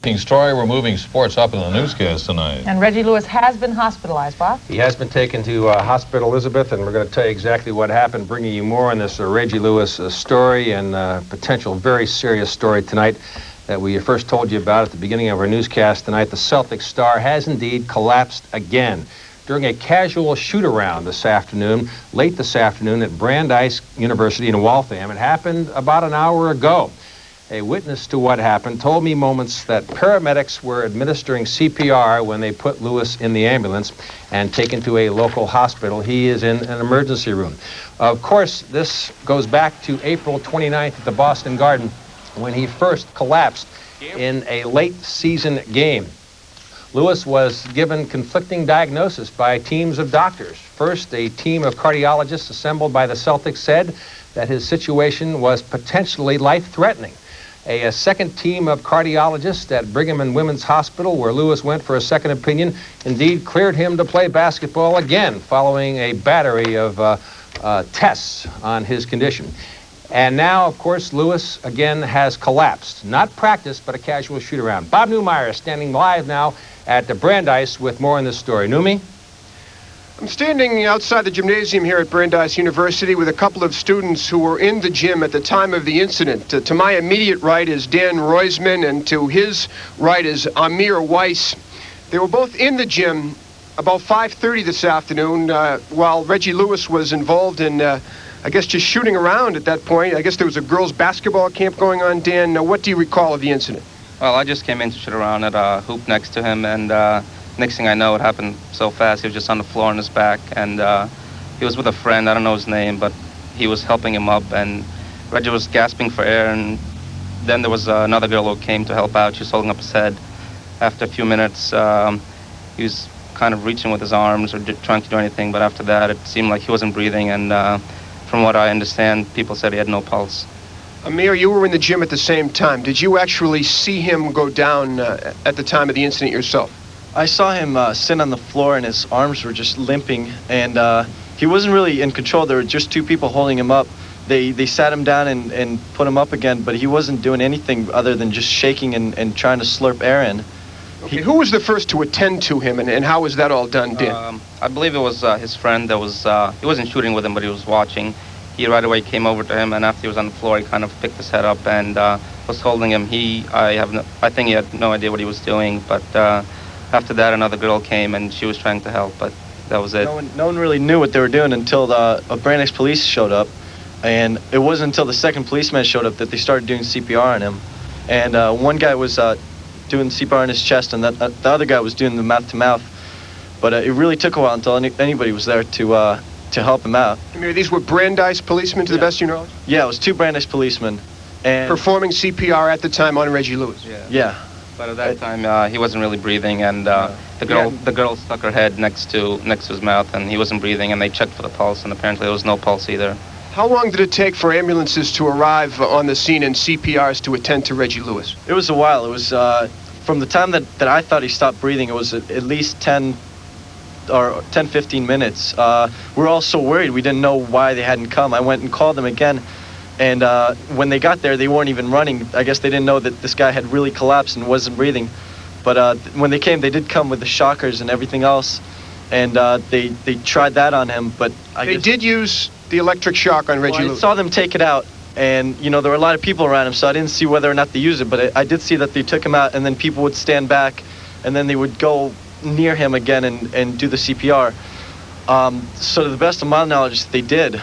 Story. We're moving sports up in the newscast tonight. And Reggie Lewis has been hospitalized, Bob. He has been taken to Hospital Elizabeth, and we're going to tell you exactly what happened, bringing you more on this Reggie Lewis story and potential very serious story tonight that we first told you about at the beginning of our newscast tonight. The Celtics star has indeed collapsed again during a casual shoot-around late this afternoon at Brandeis University in Waltham. It happened about an hour ago. A witness to what happened told me moments that paramedics were administering CPR when they put Lewis in the ambulance and taken to a local hospital. He is in an emergency room. Of course, this goes back to April 29th at the Boston Garden when he first collapsed in a late season game. Lewis was given conflicting diagnosis by teams of doctors. First, a team of cardiologists assembled by the Celtics said that his situation was potentially life-threatening. A second team of cardiologists at Brigham and Women's Hospital, where Lewis went for a second opinion, indeed cleared him to play basketball again following a battery of tests on his condition. And now, of course, Lewis again has collapsed. Not practice, but a casual shoot-around. Bob Newmeyer is standing live now at the Brandeis with more on this story. Newmy? I'm standing outside the gymnasium here at Brandeis University with a couple of students who were in the gym at the time of the incident. To my immediate right is Dan Roisman, and to his right is Amir Weiss. They were both in the gym about 5:30 this afternoon while Reggie Lewis was involved in, I guess, just shooting around at that point. I guess there was a girls' basketball camp going on. Dan, what do you recall of the incident? Well, I just came in to shoot around at a hoop next to him, and next thing I know, it happened so fast. He was just on the floor on his back, and he was with a friend. I don't know his name, but he was helping him up, and Reggie was gasping for air, and then there was another girl who came to help out. She was holding up his head. After a few minutes, he was kind of reaching with his arms or trying to do anything, but after that, it seemed like he wasn't breathing, and from what I understand, people said he had no pulse. Amir, you were in the gym at the same time. Did you actually see him go down at the time of the incident yourself? I saw him sit on the floor, and his arms were just limping, and he wasn't really in control. There were just two people holding him up. They sat him down and put him up again, but he wasn't doing anything other than just shaking and trying to slurp air in. Okay, who was the first to attend to him, and how was that all done, Dan? I believe it was his friend that was, he wasn't shooting with him, but he was watching. He right away came over to him, and after he was on the floor, he kind of picked his head up and was holding him. I think he had no idea what he was doing, but after that, another girl came, and she was trying to help, but that was it. No one really knew what they were doing until the Brandeis police showed up, and it wasn't until the second policeman showed up that they started doing CPR on him. And one guy was doing CPR on his chest, and the other guy was doing the mouth-to-mouth. But it really took a while until anybody was there to help him out. I mean, these were Brandeis policemen, to the best of your knowledge? Yeah, it was two Brandeis policemen. And performing CPR at the time on Reggie Lewis? Yeah. But at that time, he wasn't really breathing, and the girl stuck her head next to his mouth, and he wasn't breathing, and they checked for the pulse, and apparently there was no pulse either. How long did it take for ambulances to arrive on the scene and CPRs to attend to Reggie Lewis? It was a while. It was from the time that I thought he stopped breathing, it was at least 10, 15 minutes. We were all so worried. We didn't know why they hadn't come. I went and called them again. And when they got there, they weren't even running. I guess they didn't know that this guy had really collapsed and wasn't breathing. But when they came, they did come with the shockers and everything else. And they tried that on him, but They did use the electric shock on Reggie Lewis. I saw them take it out, and, there were a lot of people around him, so I didn't see whether or not they used it. But I did see that they took him out, and then people would stand back, and then they would go near him again and do the CPR. So to the best of my knowledge, they did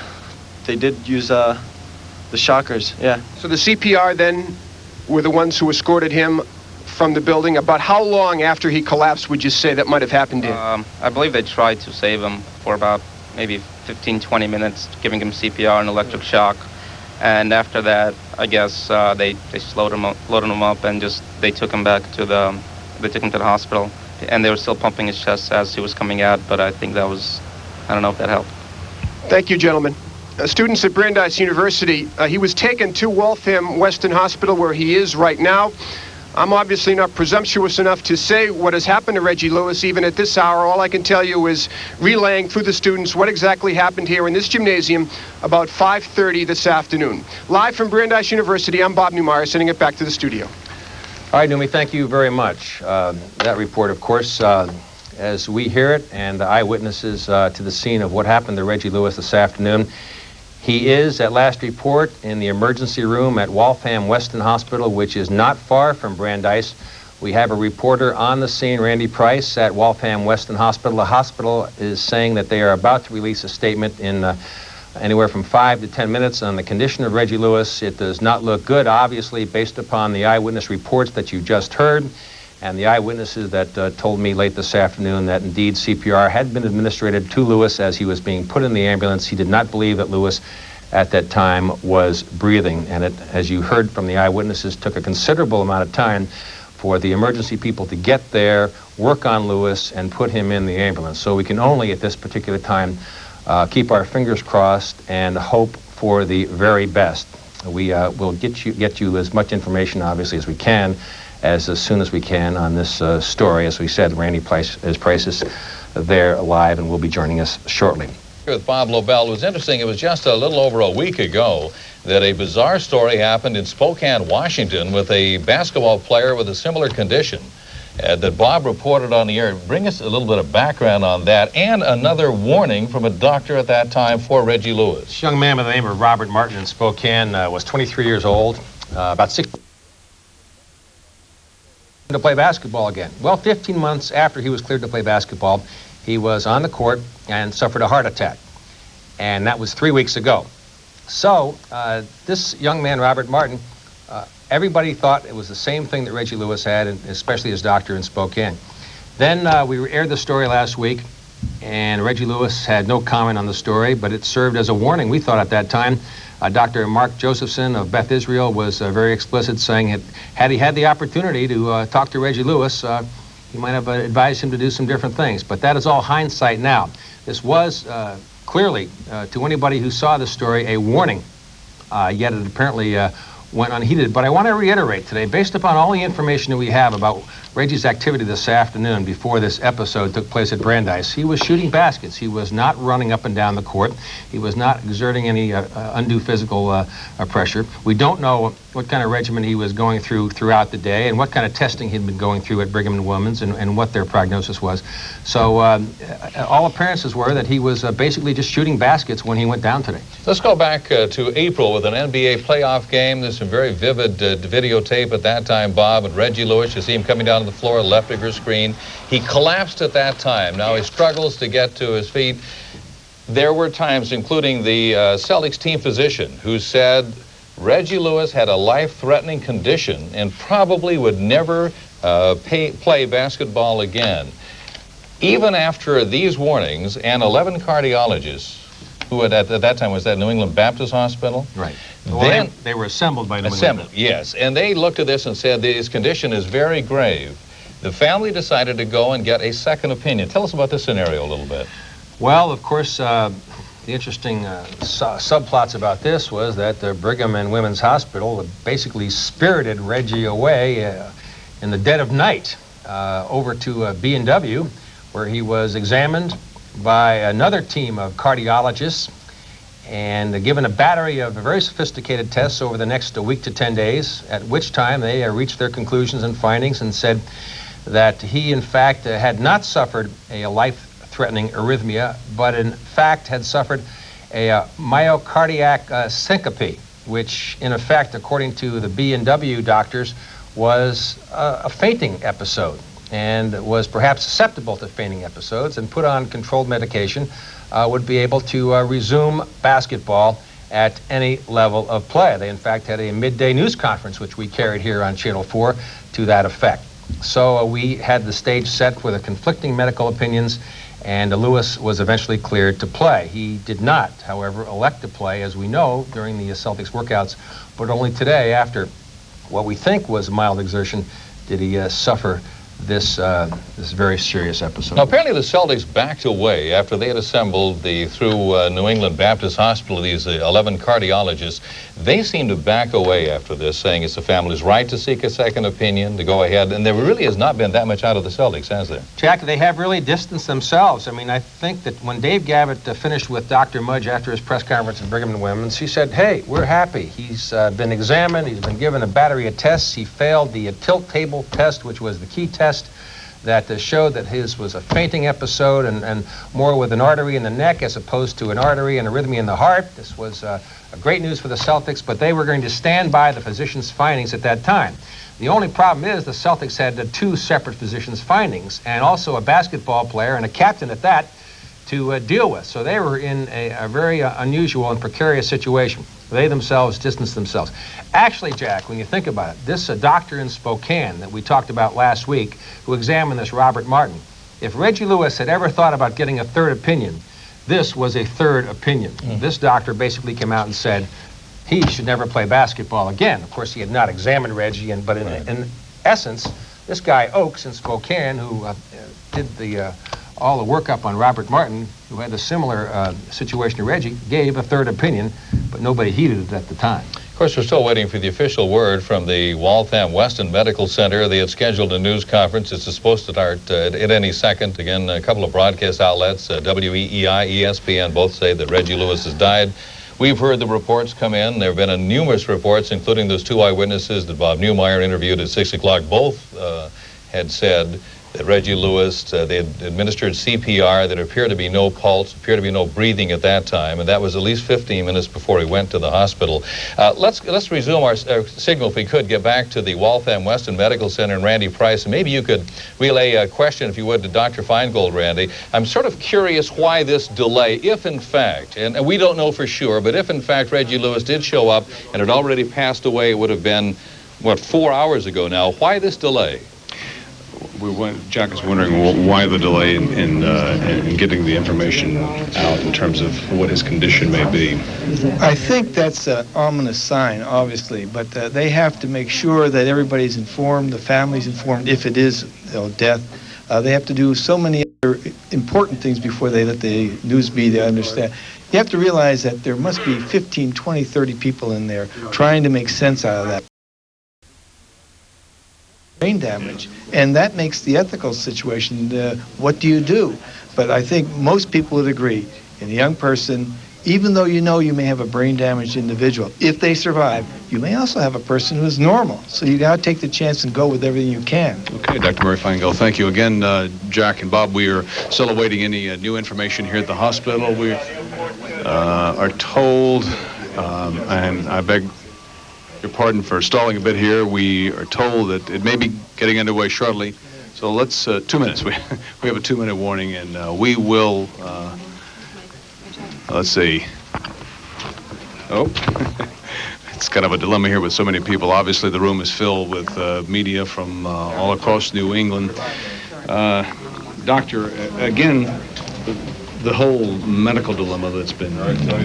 use the shockers, yeah. So the CPR then were the ones who escorted him from the building. About how long after he collapsed would you say that might have happened in? I believe they tried to save him for about maybe 15, 20 minutes, giving him CPR and electric shock. And after that, I guess they loaded him up, and they took him back to the hospital. And they were still pumping his chest as he was coming out, but I think that was, I don't know if that helped. Thank you, gentlemen. Students at Brandeis University, he was taken to Waltham Western Hospital, where he is right now. I'm obviously not presumptuous enough to say what has happened to Reggie Lewis, even at this hour. All I can tell you is relaying through the students what exactly happened here in this gymnasium about 5:30 this afternoon. Live from Brandeis University, I'm Bob Newmeyer, sending it back to the studio. All right, Numi, thank you very much. That report, of course, as we hear it, and the eyewitnesses to the scene of what happened to Reggie Lewis this afternoon. He is, at last report, in the emergency room at Waltham Weston Hospital, which is not far from Brandeis. We have a reporter on the scene, Randy Price, at Waltham Weston Hospital. The hospital is saying that they are about to release a statement in anywhere from 5 to 10 minutes on the condition of Reggie Lewis. It does not look good, obviously, based upon the eyewitness reports that you just heard, and the eyewitnesses that told me late this afternoon that indeed CPR had been administered to Lewis as he was being put in the ambulance. He did not believe that Lewis at that time was breathing, and it, as you heard from the eyewitnesses, took a considerable amount of time for the emergency people to get there, work on Lewis, and put him in the ambulance. So we can only, at this particular time, keep our fingers crossed and hope for the very best. We will get you as much information, obviously, as we can, as soon as we can on this story. As we said, Randy Price is there live and will be joining us shortly. With Bob Lobel, it was interesting. It was just a little over a week ago that a bizarre story happened in Spokane, Washington, with a basketball player with a similar condition that Bob reported on the air. Bring us a little bit of background on that, and another warning from a doctor at that time for Reggie Lewis. This young man by the name of Robert Martin in Spokane was 23 years old, about 6 to play basketball again. Well, 15 months after he was cleared to play basketball, he was on the court and suffered a heart attack. And that was 3 weeks ago. So this young man, Robert Martin, everybody thought it was the same thing that Reggie Lewis had, and especially his doctor in Spokane. Then we aired the story last week, and Reggie Lewis had no comment on the story, but it served as a warning, we thought at that time. Dr. Mark Josephson of Beth Israel was very explicit, saying that had he had the opportunity to talk to Reggie Lewis, he might have advised him to do some different things. But that is all hindsight now. This was clearly, to anybody who saw the story, a warning, yet it apparently went unheeded. But I want to reiterate today, based upon all the information that we have about Reggie's activity this afternoon before this episode took place at Brandeis, he was shooting baskets. He was not running up and down the court. He was not exerting any undue physical pressure. We don't know what kind of regimen he was going through throughout the day and what kind of testing he'd been going through at Brigham and Women's and what their prognosis was. So all appearances were that he was basically just shooting baskets when he went down today. Let's go back to April with an NBA playoff game. There's some very vivid videotape at that time, Bob, and Reggie Lewis. You see him coming down to the floor left of your screen. He collapsed at that time. Now he struggles to get to his feet. There were times, including the Celtics team physician, who said Reggie Lewis had a life-threatening condition and probably would never play basketball again. Even after these warnings, and 11 cardiologists, who at that time was at New England Baptist Hospital. Right. Then well, they were assembled by New England. Yes, and they looked at this and said his condition is very grave. The family decided to go and get a second opinion. Tell us about this scenario a little bit. Well, of course, the interesting subplots about this was that the Brigham and Women's Hospital basically spirited Reggie away in the dead of night over to B&W, where he was examined by another team of cardiologists and given a battery of very sophisticated tests over the next week to 10 days, at which time they reached their conclusions and findings and said that he, in fact, had not suffered a life-threatening arrhythmia, but in fact had suffered a myocardiac syncope, which, in effect, according to the B&W doctors, was a fainting episode, and was perhaps susceptible to fainting episodes, and put on controlled medication, would be able to resume basketball at any level of play. They, in fact, had a midday news conference, which we carried here on Channel 4, to that effect. So we had the stage set for the conflicting medical opinions, and Lewis was eventually cleared to play. He did not, however, elect to play, as we know, during the Celtics workouts, but only today, after what we think was mild exertion, did he suffer this very serious episode. Now, apparently the Celtics backed away after they had assembled through New England Baptist Hospital, these 11 cardiologists. They seem to back away after this, saying it's the family's right to seek a second opinion, to go ahead. And there really has not been that much out of the Celtics, has there? Jack, they have really distanced themselves. I mean, I think that when Dave Gavitt finished with Dr. Mudge after his press conference at Brigham and Women's, he said, hey, we're happy. He's been examined. He's been given a battery of tests. He failed the tilt table test, which was the key test that showed that his was a fainting episode and more with an artery in the neck as opposed to an artery and arrhythmia in the heart. This was great news for the Celtics, but they were going to stand by the physician's findings at that time. The only problem is the Celtics had two separate physicians' findings and also a basketball player and a captain at that to deal with. So they were in a very unusual and precarious situation. They themselves distanced themselves. Actually, Jack, when you think about it, this doctor in Spokane that we talked about last week who examined this, Robert Martin, if Reggie Lewis had ever thought about getting a third opinion, this was a third opinion. This doctor basically came out and said he should never play basketball again. Of course, he had not examined Reggie, but in essence, this guy Oakes in Spokane, who did all the workup on Robert Martin, who had a similar situation to Reggie, gave a third opinion, but nobody heeded it at the time. Of course, we're still waiting for the official word from the Waltham Weston Medical Center. They had scheduled a news conference. It's supposed to start at any second. Again, a couple of broadcast outlets, WEEI, ESPN, both say that Reggie Lewis has died. We've heard the reports come in. There have been numerous reports, including those two eyewitnesses that Bob Newmeyer interviewed at 6 o'clock. Both had said that Reggie Lewis, they had administered CPR. There appeared to be no pulse, appeared to be no breathing at that time, and that was at least 15 minutes before he went to the hospital. Let's resume our signal, if we could, get back to the Waltham Weston Medical Center and Randy Price, and maybe you could relay a question, if you would, to Dr. Feingold, Randy. I'm sort of curious why this delay, if in fact, and we don't know for sure, but if in fact Reggie Lewis did show up and had already passed away, it would have been, what, 4 hours ago now. Why this delay? Jack is wondering why the delay in getting the information out in terms of what his condition may be. I think that's an ominous sign, obviously, but they have to make sure that everybody's informed, the family's informed, if it is death. They have to do so many other important things before they let the news be there, understand. You have to realize that there must be 15, 20, 30 people in there trying to make sense out of that. Brain damage, and that makes the ethical situation, what do you do? But I think most people would agree, in a young person, even though you know you may have a brain damaged individual, if they survive, you may also have a person who is normal. So you got to take the chance and go with everything you can. Okay, Dr. Murray Feingold, thank you again. Jack and Bob, we are still awaiting any new information here at the hospital. We are told, and I beg your pardon for stalling a bit here. We are told that it may be getting underway shortly. So let's, 2 minutes. We have a 2-minute warning, and we will, let's see. Oh, it's kind of a dilemma here with so many people. Obviously, the room is filled with media from all across New England. Doctor, again, the whole medical dilemma that's been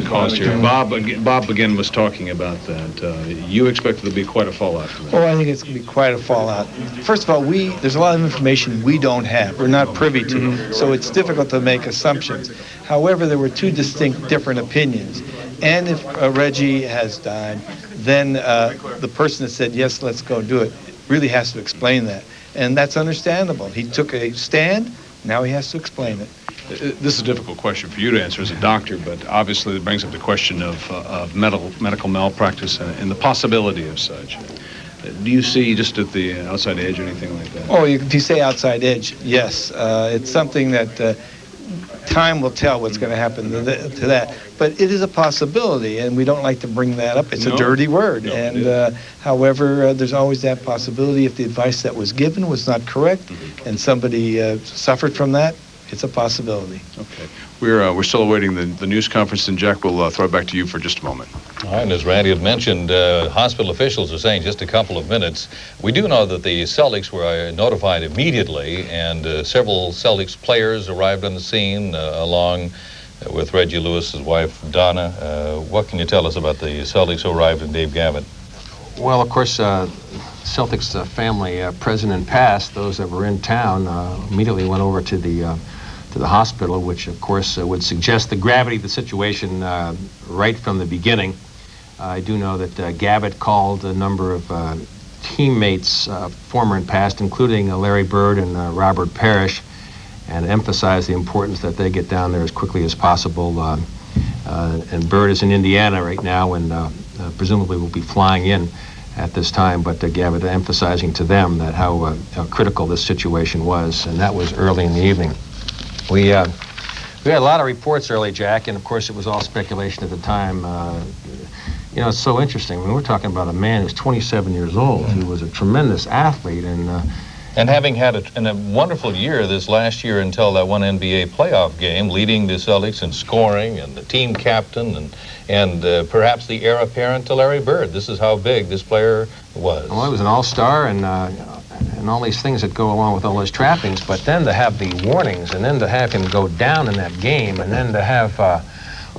caused here. Bob again was talking about that. You expect there to be quite a fallout from that. Oh, I think it's going to be quite a fallout. First of all, there's a lot of information we don't have, we're not privy to, so it's difficult to make assumptions. However, there were two distinct different opinions. And if Reggie has died, then the person that said, yes, let's go do it, really has to explain that. And that's understandable. He took a stand, now he has to explain it. This is a difficult question for you to answer as a doctor, but obviously it brings up the question of medical malpractice and the possibility of such. Do you see just at the outside edge or anything like that? Oh, if you say outside edge, yes. It's something that time will tell what's going to happen to that. But it is a possibility, and we don't like to bring that up. It's a dirty word. And however, there's always that possibility if the advice that was given was not correct and somebody suffered from that. It's a possibility. Okay. We're still awaiting the news conference, and Jack will throw it back to you for just a moment. All right, and as Randy had mentioned, hospital officials are saying just a couple of minutes. We do know that the Celtics were notified immediately, and several Celtics players arrived on the scene along with Reggie Lewis's wife, Donna. What can you tell us about the Celtics who arrived and Dave Gavitt? Well, of course, Celtics family president passed, those that were in town immediately went over to the hospital, which of course would suggest the gravity of the situation right from the beginning. I do know that Gavitt called a number of teammates, former and past, including Larry Bird and Robert Parrish, and emphasized the importance that they get down there as quickly as possible. And Bird is in Indiana right now and presumably will be flying in at this time, but Gavitt emphasizing to them that how critical this situation was, and that was early in the evening. We had a lot of reports early, Jack, and of course it was all speculation at the time. You know, it's so interesting. I mean, we're talking about a man who's 27 years old, who was a tremendous athlete, and having had a wonderful year this last year until that one NBA playoff game, leading the Celtics in scoring and the team captain and perhaps the heir apparent to Larry Bird. This is how big this player was. Well, he was an all-star and all these things that go along with all those trappings, but then to have the warnings and then to have him go down in that game and then to have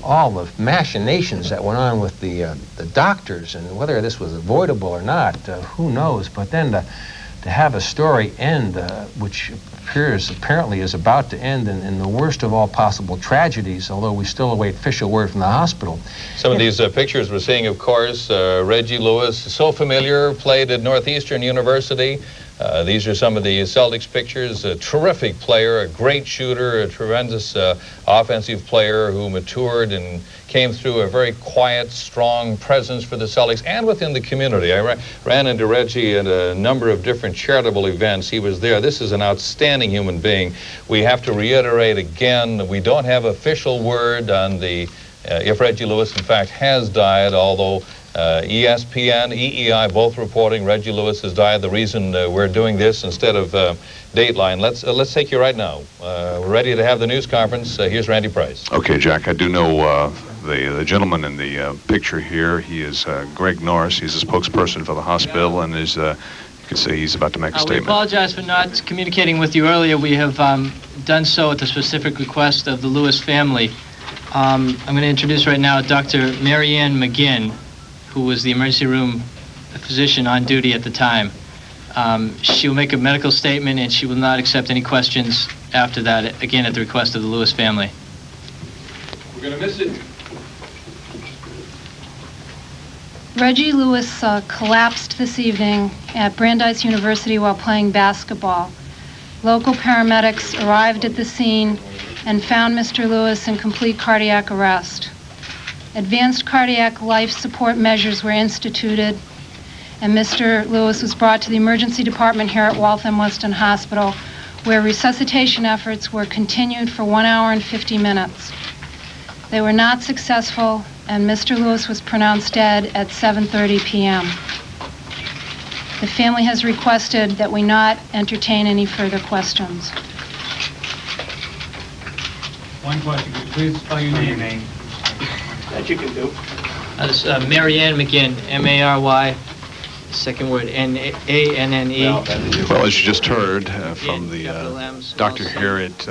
all the machinations that went on with the doctors and whether this was avoidable or not, who knows, but then to have a story end, which apparently is about to end in the worst of all possible tragedies, although we still await official word from the hospital. Some of these pictures we're seeing, of course, Reggie Lewis, so familiar, played at Northeastern University. These are some of the Celtics pictures. A terrific player, a great shooter, a tremendous offensive player who matured and came through a very quiet, strong presence for the Celtics and within the community. I ran into Reggie at a number of different charitable events. He was there. This is an outstanding human being. We have to reiterate again, we don't have official word on if Reggie Lewis in fact has died, although ESPN, EEI, both reporting Reggie Lewis has died. The reason we're doing this instead of Dateline, let's take you right now. We're ready to have the news conference. Here's Randy Price. Okay, Jack, I do know the gentleman in the picture here. He is Greg Norris. He's a spokesperson for the hospital, and is you could say he's about to make a statement. We apologize for not communicating with you earlier. We have done so at the specific request of the Lewis family. I'm going to introduce right now Dr. Mary Ann McGinn, who was the emergency room physician on duty at the time. She will make a medical statement, and she will not accept any questions after that, again, at the request of the Lewis family. We're going to miss it. Reggie Lewis collapsed this evening at Brandeis University while playing basketball. Local paramedics arrived at the scene and found Mr. Lewis in complete cardiac arrest. Advanced cardiac life support measures were instituted, and Mr. Lewis was brought to the emergency department here at Waltham Weston Hospital, where resuscitation efforts were continued for 1 hour and 50 minutes. They were not successful, and Mr. Lewis was pronounced dead at 7:30 p.m. The family has requested that we not entertain any further questions. One question, please spell your name. That you can do. Mary Ann McGinn, M-A-R-Y, second word, N-A-N-N-E. Well, as you just heard from the doctor here at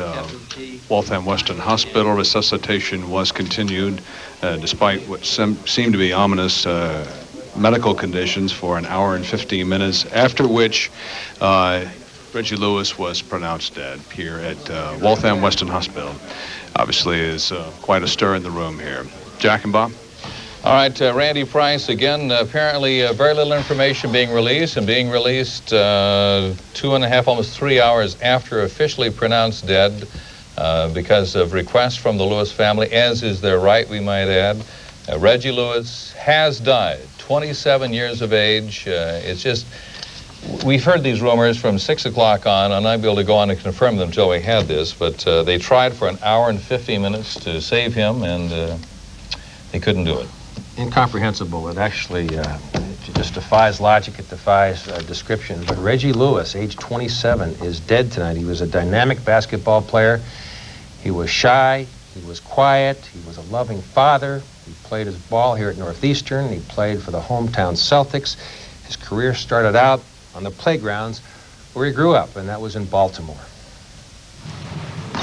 Waltham Weston Hospital, resuscitation was continued despite what seemed to be ominous medical conditions for 1 hour and 15 minutes, after which Reggie Lewis was pronounced dead here at Waltham Weston Hospital. Obviously, is quite a stir in the room here. Jack and Bob? All right, Randy Price, again, apparently very little information being released 2.5, almost 3 hours after officially pronounced dead because of requests from the Lewis family, as is their right, we might add. Reggie Lewis has died, 27 years of age. It's just, we've heard these rumors from 6 o'clock on. I'm not able to go on and confirm them until we had this, but they tried for 1 hour and 50 minutes to save him, and they couldn't do it. Incomprehensible. It actually it just defies logic. It defies description. But Reggie Lewis, age 27, is dead tonight. He was a dynamic basketball player. He was shy. He was quiet. He was a loving father. He played his ball here at Northeastern. He played for the hometown Celtics. His career started out on the playgrounds where he grew up, and that was in Baltimore.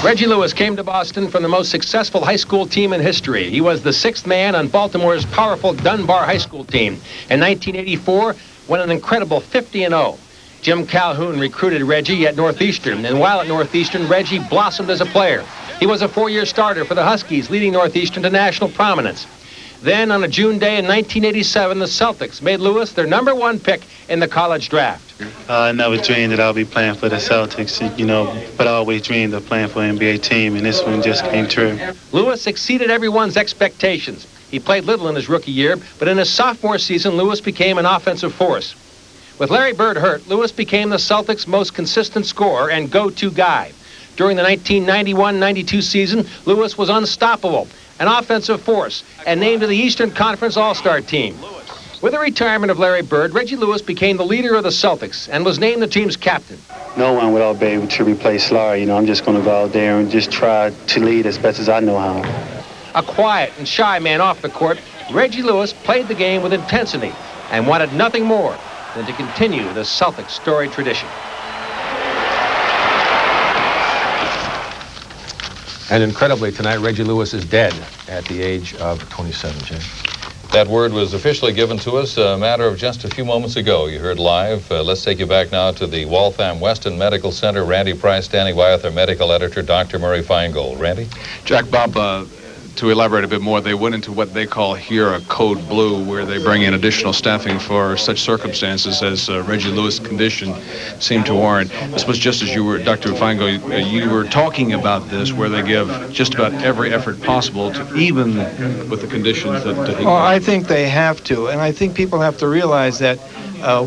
Reggie Lewis came to Boston from the most successful high school team in history. He was the 6th man on Baltimore's powerful Dunbar High School team. In 1984, went an incredible 50-0. Jim Calhoun recruited Reggie at Northeastern, and while at Northeastern, Reggie blossomed as a player. He was a 4-year starter for the Huskies, leading Northeastern to national prominence. Then, on a June day in 1987, the Celtics made Lewis their #1 pick in the college draft. I never dreamed that I'll be playing for the Celtics, but I always dreamed of playing for an NBA team, and this one just came true. Lewis exceeded everyone's expectations. He played little in his rookie year, but in his sophomore season, Lewis became an offensive force. With Larry Bird hurt, Lewis became the Celtics' most consistent scorer and go-to guy. During the 1991-92 season, Lewis was unstoppable, an offensive force, and named to the Eastern Conference All-Star team. With the retirement of Larry Bird, Reggie Lewis became the leader of the Celtics and was named the team's captain. No one will be able to replace Larry. I'm just going to go out there and just try to lead as best as I know how. A quiet and shy man off the court, Reggie Lewis played the game with intensity and wanted nothing more than to continue the Celtics' storied tradition. And incredibly, tonight, Reggie Lewis is dead at the age of 27, Jay. That word was officially given to us a matter of just a few moments ago. You heard live. Let's take you back now to the Waltham Weston Medical Center. Randy Price standing by with our medical editor, Dr. Murray Feingold. Randy? Jack, Bob, to elaborate a bit more, they went into what they call here a code blue, where they bring in additional staffing for such circumstances as Reggie Lewis' condition seemed to warrant. This was just as you were, Dr. Feingold, you were talking about this, where they give just about every effort possible to even with the conditions that he Well, I think they have to, and I think people have to realize that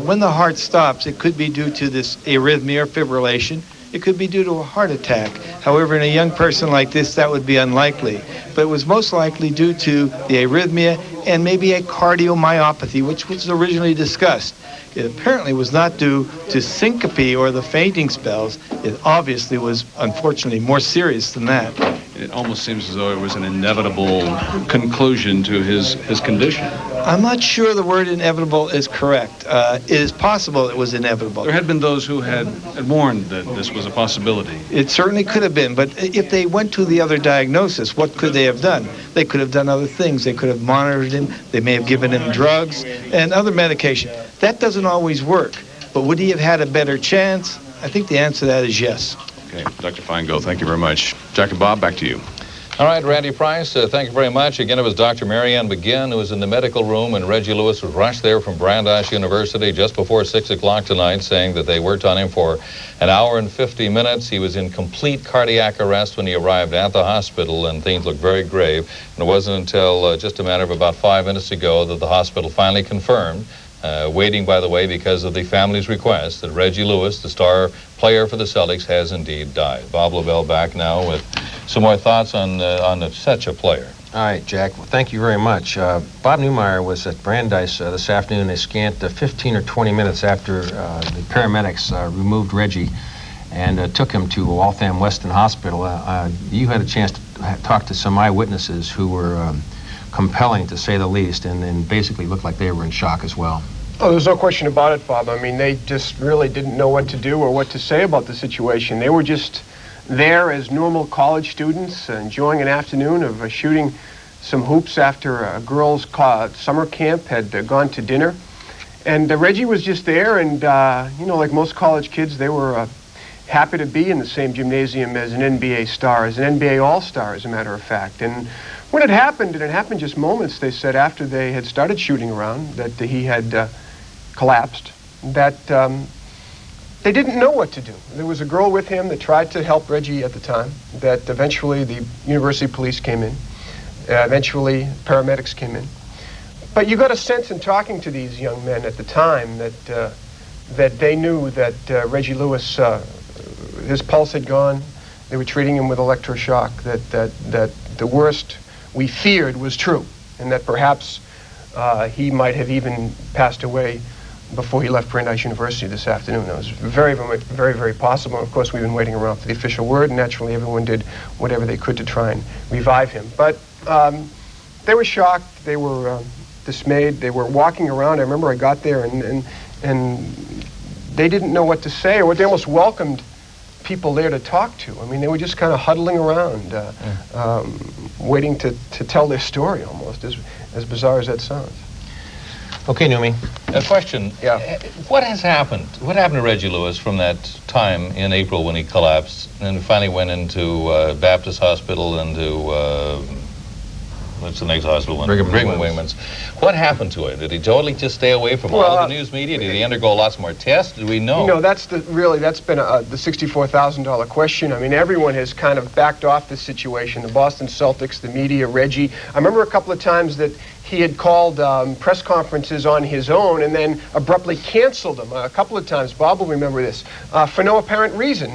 when the heart stops, it could be due to this arrhythmia or fibrillation. It could be due to a heart attack. However, in a young person like this, that would be unlikely. But it was most likely due to the arrhythmia and maybe a cardiomyopathy, which was originally discussed. It apparently was not due to syncope or the fainting spells. It obviously was, unfortunately, more serious than that. It almost seems as though it was an inevitable conclusion to his condition. I'm not sure the word inevitable is correct. It is possible it was inevitable. There had been those who had warned that this was a possibility. It certainly could have been, but if they went to the other diagnosis, what could they have done? They could have done other things. They could have monitored him. They may have given him drugs and other medication. That doesn't always work. But would he have had a better chance? I think the answer to that is yes. Okay, Dr. Feingold, thank you very much. Jack and Bob, back to you. All right, Randy Price, thank you very much. Again, it was Dr. Marianne McGinn who was in the medical room, and Reggie Lewis was rushed there from Brandeis University just before 6 o'clock tonight, saying that they worked on him for an hour and 50 minutes. He was in complete cardiac arrest when he arrived at the hospital, and things looked very grave. And it wasn't until just a matter of about 5 minutes ago that the hospital finally confirmed, waiting, by the way, because of the family's request, that Reggie Lewis, the star player for the Celtics, has indeed died. Bob Lavelle back now with some more thoughts on such a player. All right, Jack. Well, thank you very much. Bob Newmeyer was at Brandeis this afternoon. They scant 15 or 20 minutes after the paramedics removed Reggie and took him to Waltham Weston Hospital. You had a chance to talk to some eyewitnesses who were compelling, to say the least, and basically looked like they were in shock as well. Oh, there's no question about it, Bob. I mean, they just really didn't know what to do or what to say about the situation. They were just there as normal college students, enjoying an afternoon of shooting some hoops after a girls' summer camp had gone to dinner. And Reggie was just there, and, like most college kids, they were happy to be in the same gymnasium as an NBA star, as an NBA All-Star, as a matter of fact. And when it happened, and it happened just moments, they said, after they had started shooting around, that he had collapsed, that they didn't know what to do. There was a girl with him that tried to help Reggie at the time, that eventually the university police came in, eventually paramedics came in. But you got a sense in talking to these young men at the time that they knew that Reggie Lewis, his pulse had gone. They were treating him with electroshock, that the worst we feared was true, and that perhaps he might have even passed away before he left Brandeis University this afternoon. That was very, very, very possible. And of course, we've been waiting around for the official word, and naturally everyone did whatever they could to try and revive him. But they were shocked, they were dismayed, they were walking around. I remember I got there and they didn't know what to say, or they almost welcomed people there to talk to. I mean, they were just kind of huddling around, waiting to tell their story almost, as bizarre as that sounds. Okay, Numi. A question. Yeah. What has happened? What happened to Reggie Lewis from that time in April when he collapsed and finally went into Baptist Hospital and to what's the next hospital? Brigham and Women's. What happened to him? Did he totally just stay away from all of the news media? Did he undergo lots more tests? Did we know? You know, that's been the $64,000 question. I mean, everyone has kind of backed off this situation. The Boston Celtics, the media, Reggie. I remember a couple of times that he had called press conferences on his own and then abruptly canceled them a couple of times. Bob will remember this, for no apparent reason.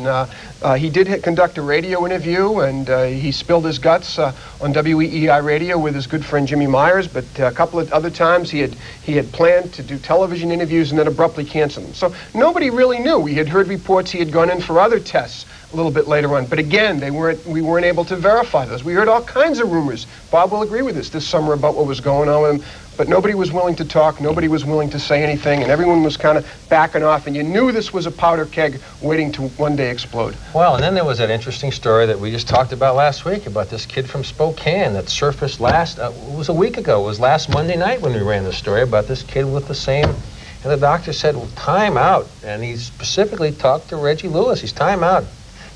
He did conduct a radio interview, and he spilled his guts on WEEI radio with his good friend Jimmy Myers, but a couple of other times he had planned to do television interviews and then abruptly canceled them. So nobody really knew. We had heard reports he had gone in for other tests a little bit later on, but again, we weren't able to verify those. We heard all kinds of rumors. Bob will agree with this summer about what was going on with him, but nobody was willing to talk, nobody was willing to say anything, and everyone was kind of backing off, and you knew this was a powder keg waiting to one day explode. Well, and then there was that interesting story that we just talked about last week about this kid from Spokane that surfaced it was a week ago. It was last Monday night when we ran the story about this kid with the same, and the doctor said, well, time out, and he specifically talked to Reggie Lewis. He's time out.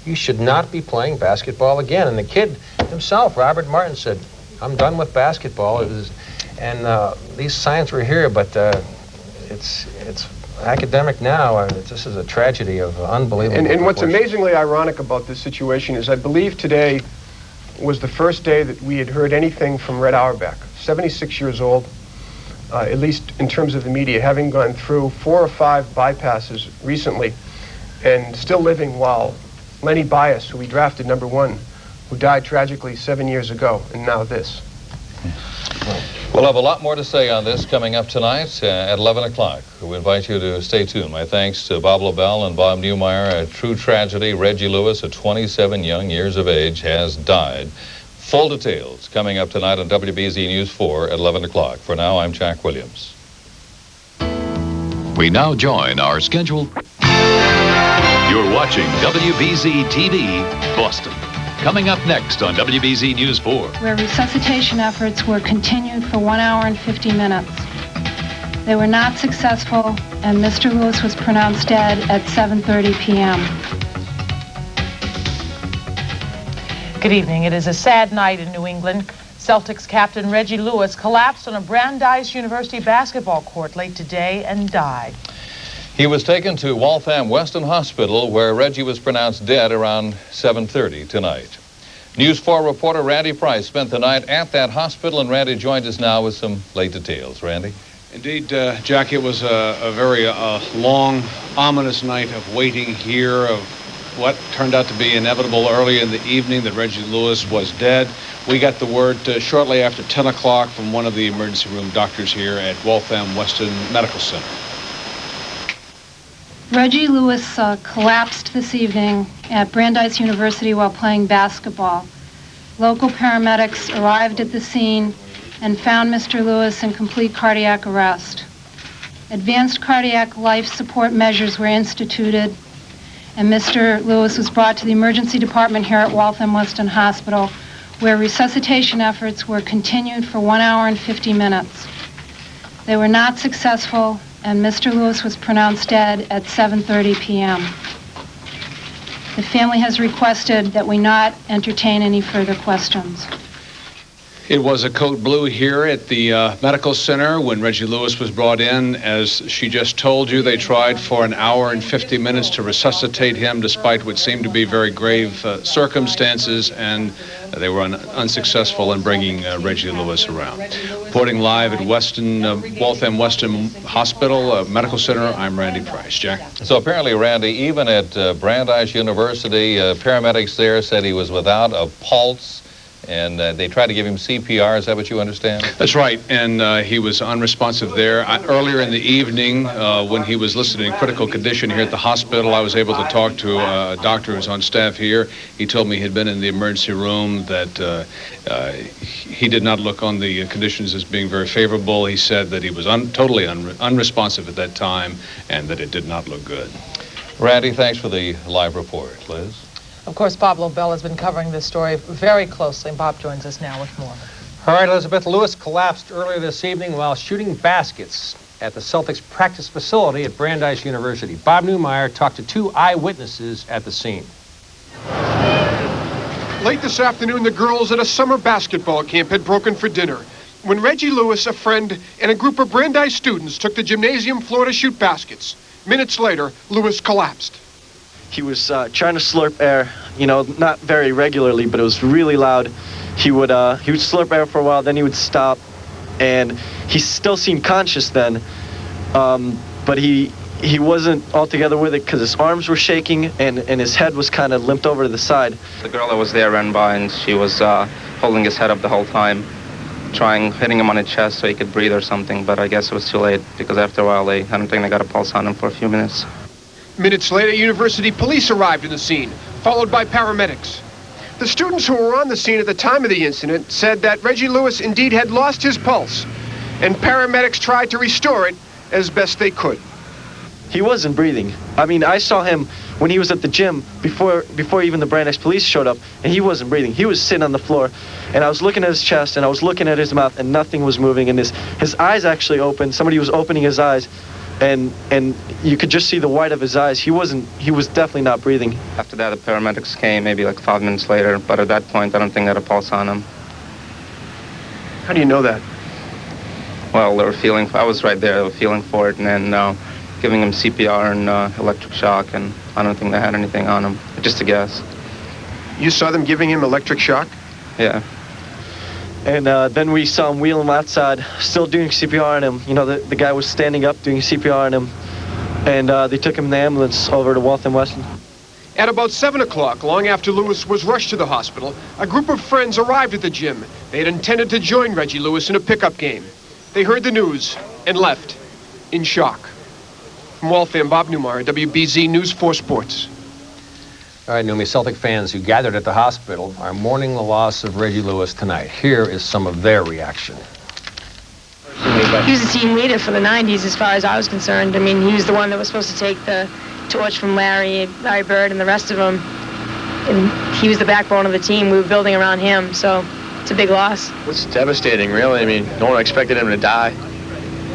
You should not be playing basketball again. And the kid himself, Robert Martin, said, I'm done with basketball. These signs were here, but it's academic now. This is a tragedy of unbelievable And what's amazingly ironic about this situation is I believe today was the first day that we had heard anything from Red Auerbach, 76 years old, at least in terms of the media, having gone through 4 or 5 bypasses recently and still living, while Lenny Bias, who we drafted #1, who died tragically 7 years ago, and now this. We'll have a lot more to say on this coming up tonight at 11 o'clock. We invite you to stay tuned. My thanks to Bob Lobel and Bob Newmeyer. A true tragedy. Reggie Lewis, at 27 young years of age, has died. Full details coming up tonight on WBZ News 4 at 11 o'clock. For now, I'm Jack Williams. We now join our scheduled... You're watching WBZ TV, Boston. Coming up next on WBZ News 4. Where resuscitation efforts were continued for 1 hour and 50 minutes. They were not successful, and Mr. Lewis was pronounced dead at 7:30 p.m. Good evening. It is a sad night in New England. Celtics captain Reggie Lewis collapsed on a Brandeis University basketball court late today and died. He was taken to Waltham Weston Hospital, where Reggie was pronounced dead around 7:30 tonight. News 4 reporter Randy Price spent the night at that hospital, and Randy joins us now with some late details. Randy? Indeed, Jack, it was a very long, ominous night of waiting here, of what turned out to be inevitable early in the evening, that Reggie Lewis was dead. We got the word shortly after 10 o'clock from one of the emergency room doctors here at Waltham Weston Medical Center. Reggie Lewis collapsed this evening at Brandeis University while playing basketball. Local paramedics arrived at the scene and found Mr. Lewis in complete cardiac arrest. Advanced cardiac life support measures were instituted, and Mr. Lewis was brought to the emergency department here at Waltham Weston Hospital, where resuscitation efforts were continued for 1 hour and 50 minutes. They were not successful, and Mr. Lewis was pronounced dead at 7:30 p.m. The family has requested that we not entertain any further questions. It was a code blue here at the medical center when Reggie Lewis was brought in. As she just told you, they tried for 1 hour and 50 minutes to resuscitate him despite what seemed to be very grave circumstances, and they were unsuccessful in bringing Reggie Lewis around. Reporting live at Waltham Weston Hospital Medical Center, I'm Randy Price. Jack? So apparently, Randy, even at Brandeis University, paramedics there said he was without a pulse, and they tried to give him CPR. Is that what you understand? That's right, and he was unresponsive there. Earlier in the evening, when he was listed in critical condition here at the hospital, I was able to talk to a doctor who's on staff here. He told me he'd been in the emergency room, that he did not look on the conditions as being very favorable. He said that he was totally unresponsive at that time, and that it did not look good. Randy, thanks for the live report. Liz? Of course, Bob Lobel has been covering this story very closely, and Bob joins us now with more. All right, Elizabeth, Lewis collapsed earlier this evening while shooting baskets at the Celtics practice facility at Brandeis University. Bob Newmeyer talked to two eyewitnesses at the scene. Late this afternoon, the girls at a summer basketball camp had broken for dinner when Reggie Lewis, a friend, and a group of Brandeis students took the gymnasium floor to shoot baskets. Minutes later, Lewis collapsed. He was trying to slurp air, you know, not very regularly, but it was really loud. He would slurp air for a while, then he would stop, and he still seemed conscious then, but he wasn't altogether with it because his arms were shaking and his head was kind of limped over to the side. The girl that was there ran by, and she was holding his head up the whole time, hitting him on his chest so he could breathe or something, but I guess it was too late because after a while I don't think they got a pulse on him for a few minutes. Minutes later, university police arrived in the scene, followed by paramedics. The students who were on the scene at the time of the incident said that Reggie Lewis indeed had lost his pulse, and paramedics tried to restore it as best they could. He wasn't breathing. I mean, I saw him when he was at the gym before even the Brandeis police showed up, and he wasn't breathing. He was sitting on the floor, and I was looking at his chest, and I was looking at his mouth, and nothing was moving, and his eyes actually opened. Somebody was opening his eyes, and you could just see the white of his eyes. He was definitely not breathing. After that, the paramedics came maybe like 5 minutes later, but at that point, I don't think they had a pulse on him. How do you know that? Well, I was right there, they were feeling for it, and then giving him CPR and electric shock, and I don't think they had anything on him, just a guess. You saw them giving him electric shock? Yeah. And then we saw him wheel him outside, still doing CPR on him. You know, the guy was standing up doing CPR on him, and they took him in the ambulance over to Waltham Weston. At about 7 o'clock, long after Lewis was rushed to the hospital, a group of friends arrived at the gym. They had intended to join Reggie Lewis in a pickup game. They heard the news and left in shock. From Waltham, Bob Newmeyer, WBZ News 4 Sports. All right, Numi, Celtic fans who gathered at the hospital are mourning the loss of Reggie Lewis tonight. Here is some of their reaction. He was the team leader for the 90s as far as I was concerned. I mean, he was the one that was supposed to take the torch from Larry Bird and the rest of them. And he was the backbone of the team. We were building around him, so it's a big loss. It's devastating, really. I mean, no one expected him to die.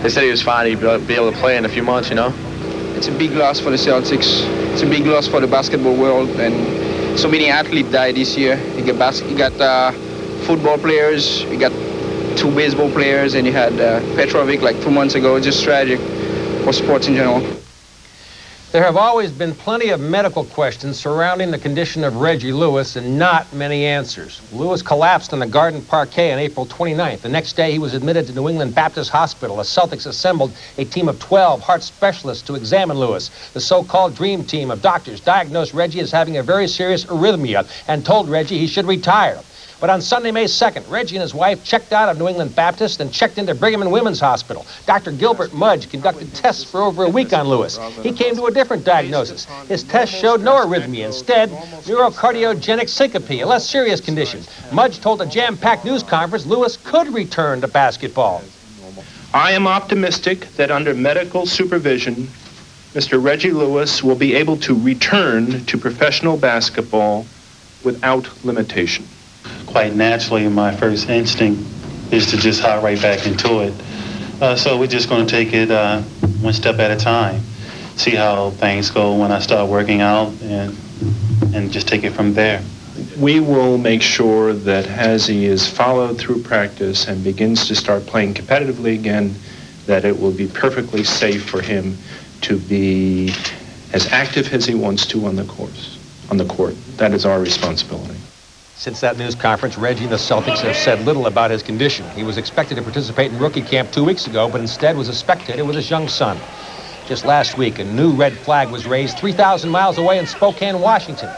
They said he was fine. He'd be able to play in a few months, you know? It's a big loss for the Celtics. It's a big loss for the basketball world, and so many athletes died this year. You got football players, you got 2 baseball players, and you had Petrovic like 2 months ago. It's just tragic for sports in general. There have always been plenty of medical questions surrounding the condition of Reggie Lewis and not many answers. Lewis collapsed on the Garden Parquet on April 29th. The next day, he was admitted to New England Baptist Hospital. The Celtics assembled a team of 12 heart specialists to examine Lewis. The so-called dream team of doctors diagnosed Reggie as having a very serious arrhythmia and told Reggie he should retire. But on Sunday, May 2nd, Reggie and his wife checked out of New England Baptist and checked into Brigham and Women's Hospital. Dr. Gilbert Mudge conducted tests for over a week on Lewis. He came to a different diagnosis. His test showed no arrhythmia. Instead, neurocardiogenic syncope, a less serious condition. Mudge told a jam-packed news conference Lewis could return to basketball. I am optimistic that under medical supervision, Mr. Reggie Lewis will be able to return to professional basketball without limitation. Quite naturally, my first instinct is to just hop right back into it. So we're just going to take it one step at a time, see how things go when I start working out, and just take it from there. We will make sure that as he is followed through practice and begins to start playing competitively again, that it will be perfectly safe for him to be as active as he wants to on the court. That is our responsibility. Since that news conference, Reggie and the Celtics have said little about his condition. He was expected to participate in rookie camp 2 weeks ago, but instead was a spectator with his young son. Just last week, a new red flag was raised 3,000 miles away in Spokane, Washington.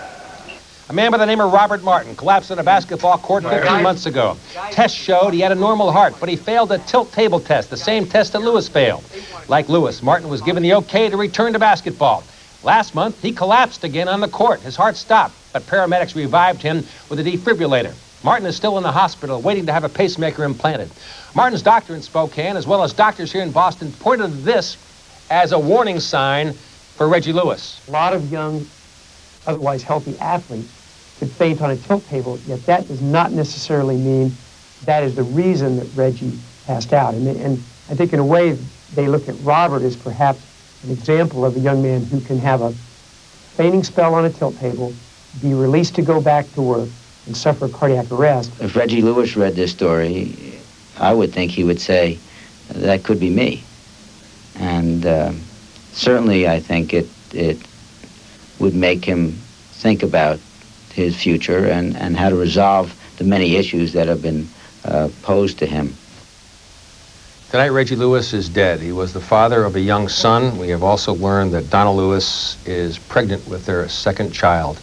A man by the name of Robert Martin collapsed on a basketball court 15 months ago. Tests showed he had a normal heart, but he failed a tilt table test, the same test that Lewis failed. Like Lewis, Martin was given the okay to return to basketball. Last month, he collapsed again on the court. His heart stopped, but paramedics revived him with a defibrillator. Martin is still in the hospital, waiting to have a pacemaker implanted. Martin's doctor in Spokane, as well as doctors here in Boston, pointed to this as a warning sign for Reggie Lewis. A lot of young, otherwise healthy athletes could faint on a tilt table, yet that does not necessarily mean that is the reason that Reggie passed out. And I think in a way, they look at Robert as perhaps an example of a young man who can have a fainting spell on a tilt table, be released to go back to work, and suffer cardiac arrest. If Reggie Lewis read this story, I would think he would say, that could be me. And certainly I think it would make him think about his future and how to resolve the many issues that have been posed to him. Tonight, Reggie Lewis is dead. He was the father of a young son. We have also learned that Donna Lewis is pregnant with their second child.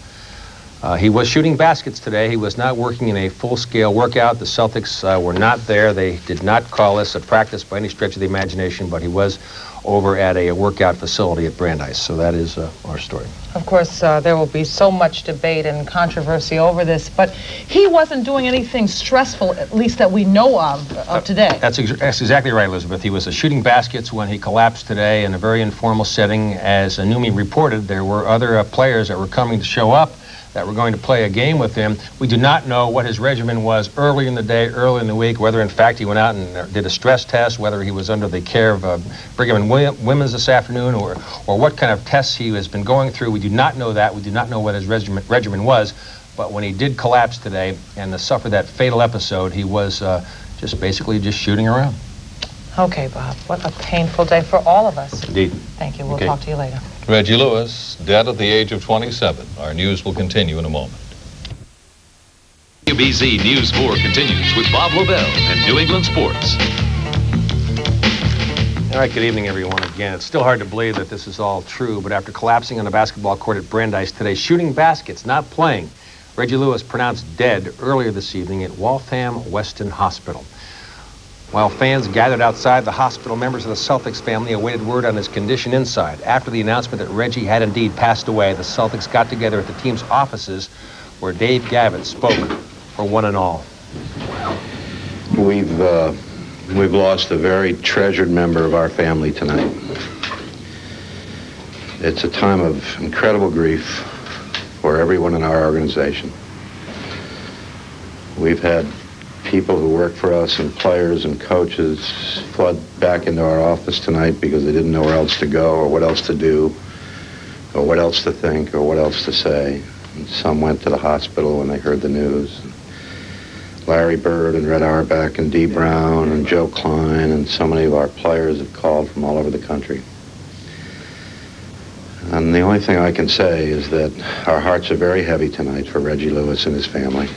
He was shooting baskets today. He was not working in a full-scale workout. The Celtics were not there. They did not call this a practice by any stretch of the imagination, but he was over at a workout facility at Brandeis. So that is our story. Of course, there will be so much debate and controversy over this, but he wasn't doing anything stressful, at least that we know of today. That's exactly right, Elizabeth. He was shooting baskets when he collapsed today in a very informal setting. As Numi reported, there were other players that were coming to show up, that were going to play a game with him. We do not know what his regimen was early in the day, early in the week, whether in fact he went out and did a stress test, whether he was under the care of Brigham and Women's this afternoon, or what kind of tests he has been going through. We do not know that. We do not know what his regimen was. But when he did collapse today and suffer that fatal episode, he was basically just shooting around. Okay, Bob. What a painful day for all of us. Indeed. Thank you. We'll talk to you later. Reggie Lewis, dead at the age of 27. Our news will continue in a moment. WBZ News 4 continues with Bob Lobel and New England Sports. All right, good evening, everyone. Again, it's still hard to believe that this is all true, but after collapsing on a basketball court at Brandeis today, shooting baskets, not playing, Reggie Lewis pronounced dead earlier this evening at Waltham Weston Hospital. While fans gathered outside the hospital, members of the Celtics family awaited word on his condition inside. After the announcement that Reggie had indeed passed away, the Celtics got together at the team's offices where Dave Gavitt spoke for one and all. We've lost a very treasured member of our family tonight. It's a time of incredible grief for everyone in our organization. We've had people who work for us and players and coaches flood back into our office tonight because they didn't know where else to go or what else to do or what else to think or what else to say. And some went to the hospital when they heard the news. Larry Bird and Red Auerbach and Dee Brown and Joe Klein and so many of our players have called from all over the country. And the only thing I can say is that our hearts are very heavy tonight for Reggie Lewis and his family.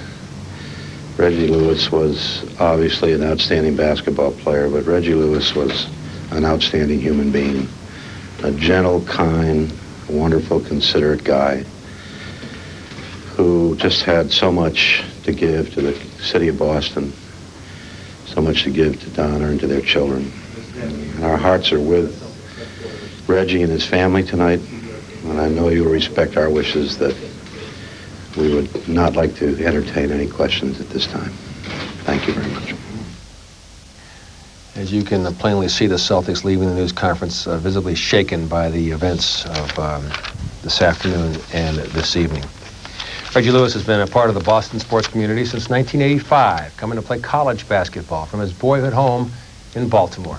Reggie Lewis was obviously an outstanding basketball player, but Reggie Lewis was an outstanding human being, a gentle, kind, wonderful, considerate guy who just had so much to give to the city of Boston, so much to give to Donna and to their children. And our hearts are with Reggie and his family tonight, and I know you'll respect our wishes that we would not like to entertain any questions at this time. Thank you very much. As you can plainly see, the Celtics leaving the news conference visibly shaken by the events of this afternoon and this evening. Reggie Lewis has been a part of the Boston sports community since 1985, coming to play college basketball from his boyhood home in Baltimore.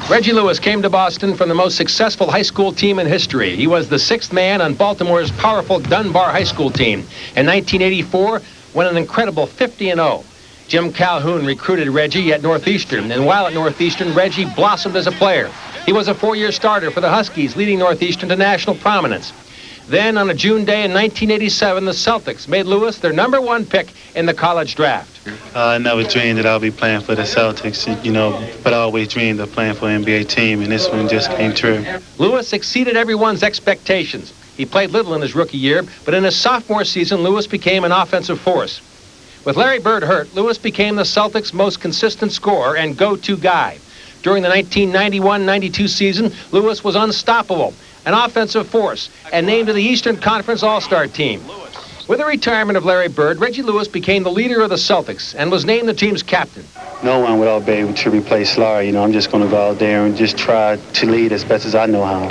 Reggie Lewis came to Boston from the most successful high school team in history. He was the sixth man on Baltimore's powerful Dunbar High School team. In 1984, went an incredible 50-0. Jim Calhoun recruited Reggie at Northeastern, and while at Northeastern, Reggie blossomed as a player. He was a four-year starter for the Huskies, leading Northeastern to national prominence. Then, on a June day in 1987, the Celtics made Lewis their #1 pick in the college draft. I never dreamed that I'll be playing for the Celtics, but I always dreamed of playing for an NBA team, and this one just came true. Lewis exceeded everyone's expectations. He played little in his rookie year, but in his sophomore season, Lewis became an offensive force. With Larry Bird hurt, Lewis became the Celtics' most consistent scorer and go-to guy. During the 1991-92 season, Lewis was unstoppable, an offensive force, and named to the Eastern Conference All-Star team. With the retirement of Larry Bird, Reggie Lewis became the leader of the Celtics and was named the team's captain. No one will be able to replace Larry. I'm just going to go out there and just try to lead as best as I know how.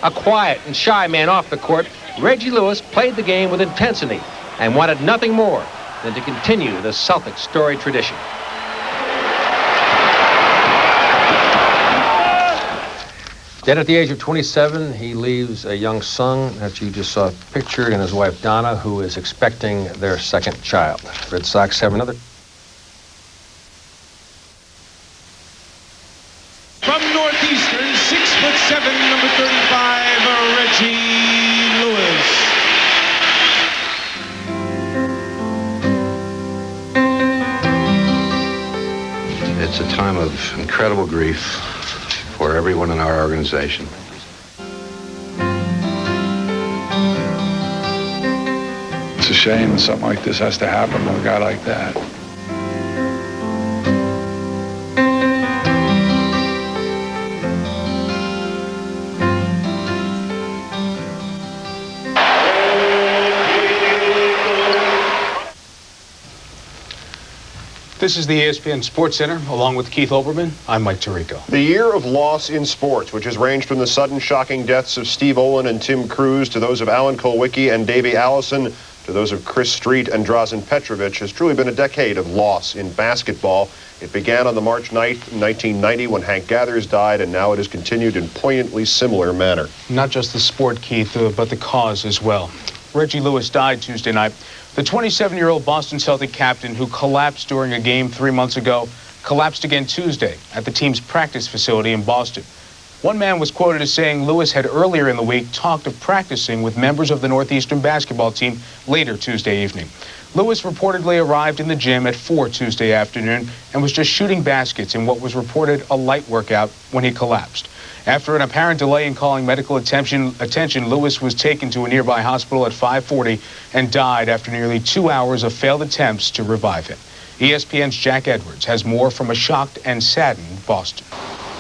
A quiet and shy man off the court, Reggie Lewis played the game with intensity and wanted nothing more than to continue the Celtics' storied tradition. Dead at the age of 27, he leaves a young son that you just saw pictured, and his wife Donna, who is expecting their second child. Red Sox have another. From Northeastern, 6'7", number 35, Reggie Lewis. It's a time of incredible grief for everyone in our organization. It's a shame that something like this has to happen to a guy like that. This is the ESPN Sports Center. Along with Keith Olbermann, I'm Mike Tirico. The year of loss in sports, which has ranged from the sudden shocking deaths of Steve Olin and Tim Cruz to those of Alan Kulwicki and Davey Allison to those of Chris Street and Drazen Petrovic, has truly been a decade of loss in basketball. It began on the March 9th, 1990, when Hank Gathers died, and now it has continued in poignantly similar manner. Not just the sport, Keith, but the cause as well. Reggie Lewis died Tuesday night. The 27-year-old Boston Celtic captain who collapsed during a game 3 months ago collapsed again Tuesday at the team's practice facility in Boston. One man was quoted as saying Lewis had earlier in the week talked of practicing with members of the Northeastern basketball team later Tuesday evening. Lewis reportedly arrived in the gym at 4 Tuesday afternoon and was just shooting baskets in what was reported a light workout when he collapsed. After an apparent delay in calling medical attention, Lewis was taken to a nearby hospital at 5:40 and died after nearly 2 hours of failed attempts to revive him. ESPN's Jack Edwards has more from a shocked and saddened Boston.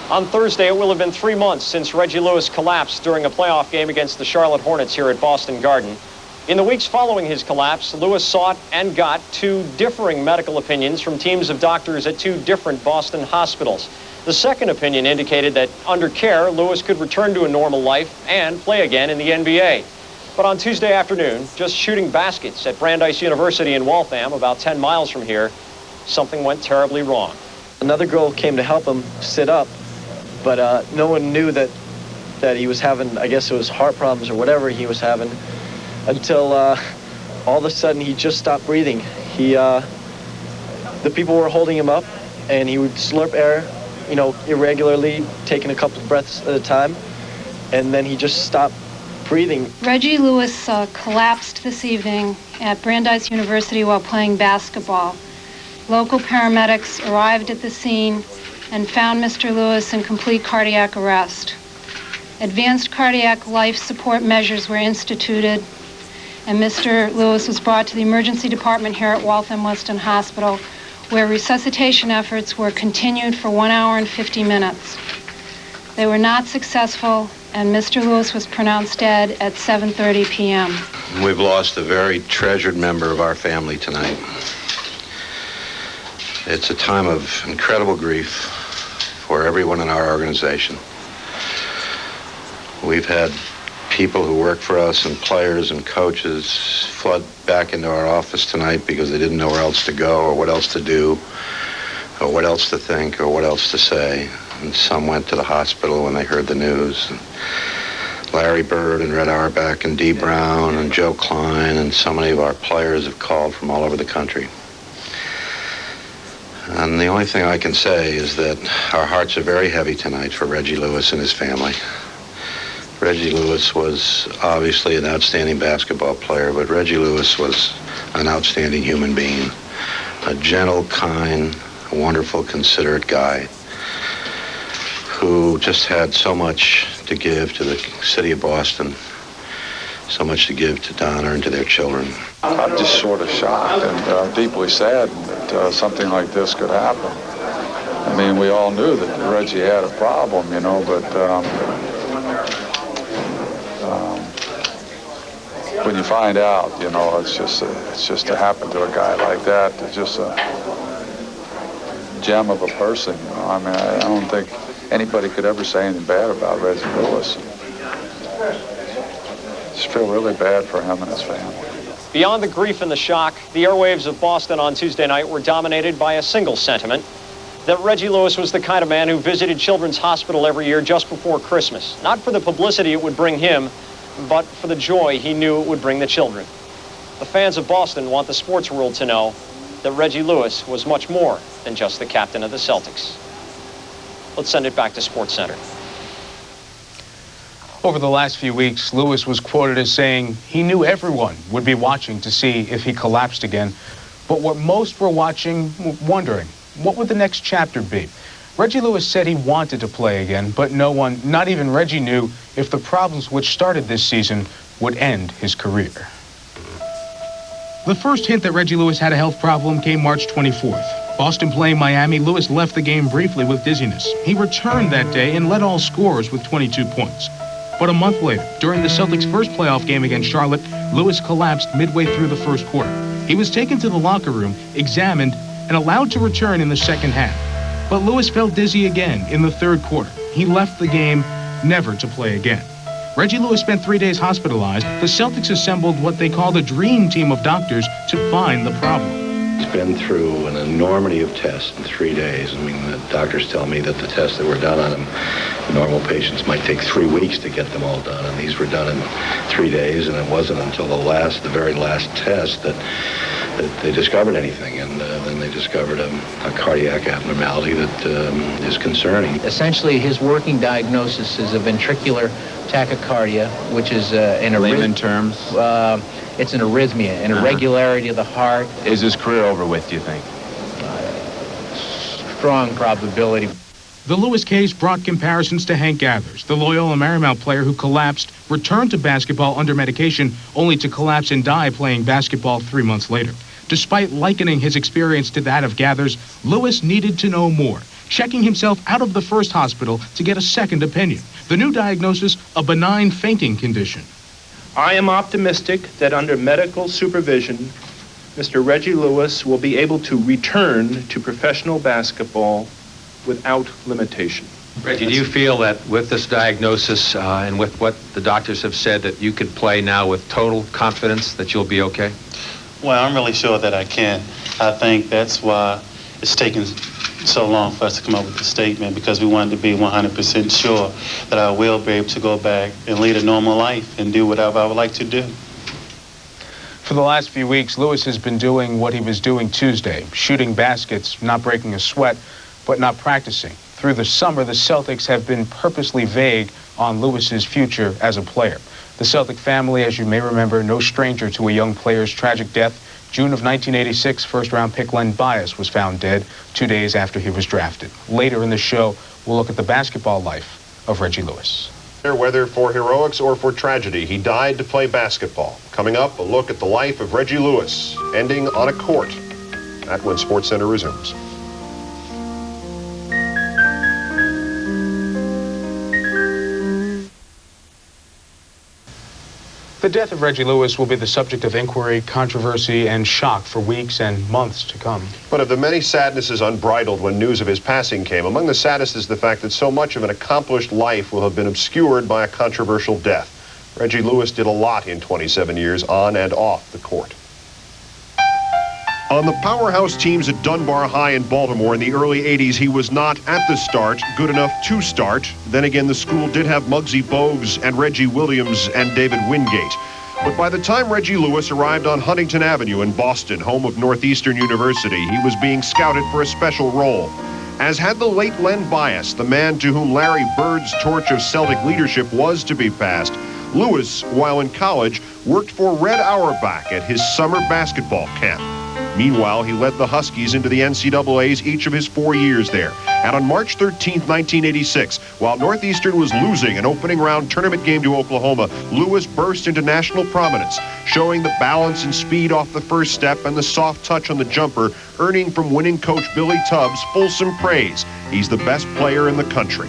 On Thursday, it will have been 3 months since Reggie Lewis collapsed during a playoff game against the Charlotte Hornets here at Boston Garden. In the weeks following his collapse, Lewis sought and got 2 differing medical opinions from teams of doctors at 2 different Boston hospitals. The second opinion indicated that under care, Lewis could return to a normal life and play again in the NBA. But on Tuesday afternoon, just shooting baskets at Brandeis University in Waltham, about 10 miles from here, something went terribly wrong. Another girl came to help him sit up, but no one knew that he was having, I guess it was heart problems or whatever he was having, until all of a sudden he just stopped breathing. The people were holding him up, and he would slurp air, irregularly, taking a couple of breaths at a time, and then he just stopped breathing. Reggie Lewis collapsed this evening at Brandeis University while playing basketball. Local paramedics arrived at the scene and found Mr. Lewis in complete cardiac arrest. Advanced cardiac life support measures were instituted, and Mr. Lewis was brought to the emergency department here at Waltham Weston Hospital, where resuscitation efforts were continued for 1 hour and 50 minutes. They were not successful, and Mr. Lewis was pronounced dead at 7:30 p.m. We've lost a very treasured member of our family tonight. It's a time of incredible grief for everyone in our organization. We've had people who work for us and players and coaches flood back into our office tonight because they didn't know where else to go or what else to do or what else to think or what else to say. And some went to the hospital when they heard the news. And Larry Bird and Red Auerbach and Dee Brown and Joe Klein and so many of our players have called from all over the country. And the only thing I can say is that our hearts are very heavy tonight for Reggie Lewis and his family. Reggie Lewis was obviously an outstanding basketball player, but Reggie Lewis was an outstanding human being. A gentle, kind, wonderful, considerate guy who just had so much to give to the city of Boston, so much to give to Donna and to their children. I'm just sort of shocked and deeply sad that something like this could happen. I mean, we all knew that Reggie had a problem, but when you find out, it's just to happen to a guy like that. It's just a gem of a person. I mean, I don't think anybody could ever say anything bad about Reggie Lewis. I just feel really bad for him and his family. Beyond the grief and the shock, the airwaves of Boston on Tuesday night were dominated by a single sentiment. that Reggie Lewis was the kind of man who visited Children's Hospital every year just before Christmas. Not for the publicity it would bring him, but for the joy he knew it would bring the children. The fans of Boston want the sports world to know that Reggie Lewis was much more than just the captain of the Celtics. Let's send it back to SportsCenter. Over the last few weeks, Lewis was quoted as saying he knew everyone would be watching to see if he collapsed again. But what most were watching, wondering, what would the next chapter be? Reggie Lewis said he wanted to play again, but no one, not even Reggie, knew if the problems which started this season would end his career. The first hint that Reggie Lewis had a health problem came March 24th. Boston playing Miami, Lewis left the game briefly with dizziness. He returned that day and led all scorers with 22 points. But a month later, during the Celtics' first playoff game against Charlotte, Lewis collapsed midway through the first quarter. He was taken to the locker room, examined, and allowed to return in the second half. But Lewis felt dizzy again in the third quarter. He left the game, never to play again. Reggie Lewis spent 3 days hospitalized. The Celtics assembled what they called a dream team of doctors to find the problem. He's been through an enormity of tests in 3 days. I mean, the doctors tell me that the tests that were done on him, normal patients might take 3 weeks to get them all done, and these were done in 3 days, and it wasn't until the very last test that they discovered anything, and then they discovered a cardiac abnormality that is concerning. Essentially, his working diagnosis is a ventricular tachycardia, which is in layman terms. It's an arrhythmia, an irregularity of the heart. Is his career over with, do you think? Strong probability. The Lewis case brought comparisons to Hank Gathers, the Loyola Marymount player who collapsed, returned to basketball under medication, only to collapse and die playing basketball 3 months later. Despite likening his experience to that of Gathers, Lewis needed to know more, checking himself out of the first hospital to get a second opinion. The new diagnosis, a benign fainting condition. I am optimistic that under medical supervision, Mr. Reggie Lewis will be able to return to professional basketball without limitation. Reggie, do you feel that with this diagnosis and with what the doctors have said that you could play now with total confidence that you'll be okay? Well, I'm really sure that I can. I think that's why it's taken so long for us to come up with the statement, because we wanted to be 100% sure that I will be able to go back and lead a normal life and do whatever I would like to do. For the last few weeks, Lewis has been doing what he was doing Tuesday, shooting baskets, not breaking a sweat, but not practicing. Through the summer, the Celtics have been purposely vague on Lewis's future as a player. The Celtic family, as you may remember, no stranger to a young player's tragic death. June of 1986, first-round pick Len Bias was found dead 2 days after he was drafted. Later in the show, we'll look at the basketball life of Reggie Lewis. Whether for heroics or for tragedy, he died to play basketball. Coming up, a look at the life of Reggie Lewis, ending on a court. That when SportsCenter resumes. The death of Reggie Lewis will be the subject of inquiry, controversy, and shock for weeks and months to come. One of the many sadnesses unbridled when news of his passing came. Among the saddest is the fact that so much of an accomplished life will have been obscured by a controversial death. Reggie Lewis did a lot in 27 years on and off the court. On the powerhouse teams at Dunbar High in Baltimore in the early 80s, he was not, at the start, good enough to start. Then again, the school did have Muggsy Bogues and Reggie Williams and David Wingate. But by the time Reggie Lewis arrived on Huntington Avenue in Boston, home of Northeastern University, he was being scouted for a special role. As had the late Len Bias, the man to whom Larry Bird's torch of Celtic leadership was to be passed, Lewis, while in college, worked for Red Auerbach at his summer basketball camp. Meanwhile, he led the Huskies into the NCAAs each of his 4 years there. And on March 13, 1986, while Northeastern was losing an opening round tournament game to Oklahoma, Lewis burst into national prominence, showing the balance and speed off the first step and the soft touch on the jumper, earning from winning coach Billy Tubbs fulsome praise. He's the best player in the country.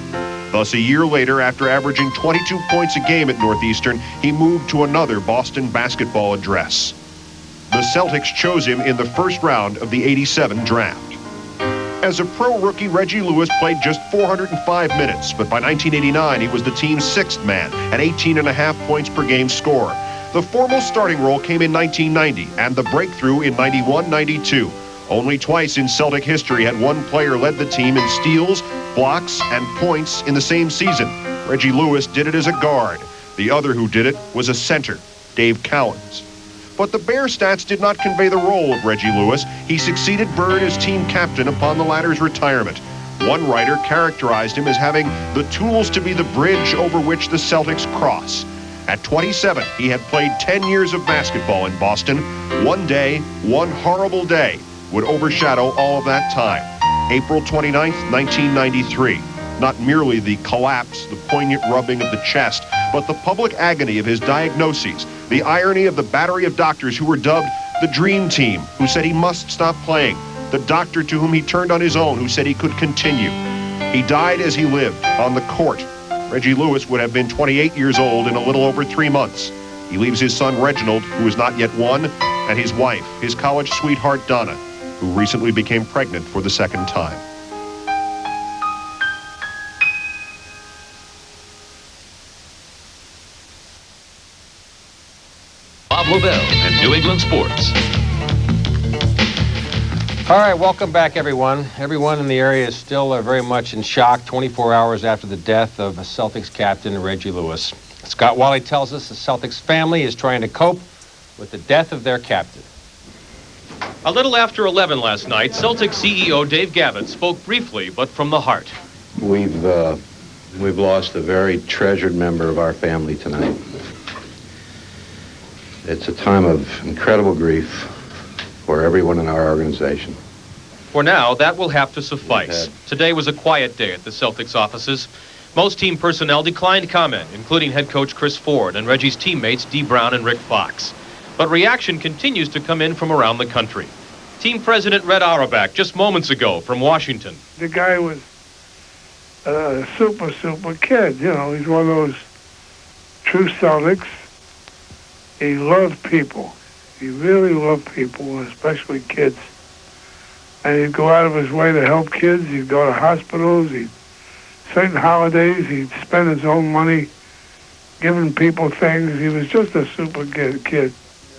Thus, a year later, after averaging 22 points a game at Northeastern, he moved to another Boston basketball address. The Celtics chose him in the first round of the '87 draft. As a pro rookie, Reggie Lewis played just 405 minutes, but by 1989, he was the team's sixth man at 18.5 points per game scorer. The formal starting role came in 1990 and the breakthrough in 91-92. Only twice in Celtic history had one player led the team in steals, blocks, and points in the same season. Reggie Lewis did it as a guard. The other who did it was a center, Dave Cowens. But the Bear stats did not convey the role of Reggie Lewis. He succeeded Bird as team captain upon the latter's retirement. One writer characterized him as having the tools to be the bridge over which the Celtics cross. At 27, he had played 10 years of basketball in Boston. One day, one horrible day, would overshadow all of that time. April 29th, 1993. Not merely the collapse, the poignant rubbing of the chest, but the public agony of his diagnoses, the irony of the battery of doctors who were dubbed the Dream Team, who said he must stop playing, the doctor to whom he turned on his own, who said he could continue. He died as he lived, on the court. Reggie Lewis would have been 28 years old in a little over 3 months. He leaves his son Reginald, who is not yet one, and his wife, his college sweetheart Donna, who recently became pregnant for the second time. Bob Lavelle and New England Sports. All right, welcome back, everyone. Everyone in the area is still very much in shock 24 hours after the death of Celtics captain Reggie Lewis. Scott Wally tells us the Celtics family is trying to cope with the death of their captain. A little after 11 last night, Celtics CEO Dave Gavitt spoke briefly, but from the heart. We've lost a very treasured member of our family tonight. It's a time of incredible grief for everyone in our organization. For now, that will have to suffice. Today was a quiet day at the Celtics offices. Most team personnel declined comment, including head coach Chris Ford and Reggie's teammates Dee Brown and Rick Fox. But reaction continues to come in from around the country. Team President Red Auerbach just moments ago from Washington. The guy was a super kid, you know. He's one of those true Celtics. He loved people. He really loved people, especially kids. And he'd go out of his way to help kids. He'd go to hospitals. Certain holidays, he'd spend his own money giving people things. He was just a super kid.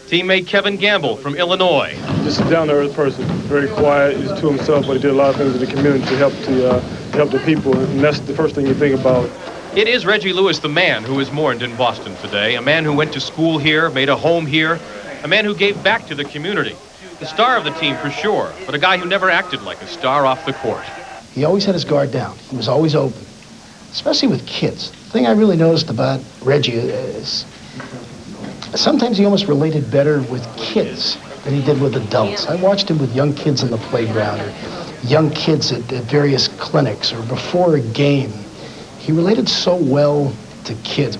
Teammate Kevin Gamble from Illinois. Just a down-to-earth person, very quiet. He's to himself, but he did a lot of things in the community to help the people, and that's the first thing you think about. It is Reggie Lewis, the man, who is mourned in Boston today. A man who went to school here, made a home here. A man who gave back to the community. The star of the team for sure, but a guy who never acted like a star off the court. He always had his guard down. He was always open, especially with kids. The thing I really noticed about Reggie is sometimes he almost related better with kids than he did with adults. I watched him with young kids on the playground or young kids at various clinics or before a game. He related so well to kids.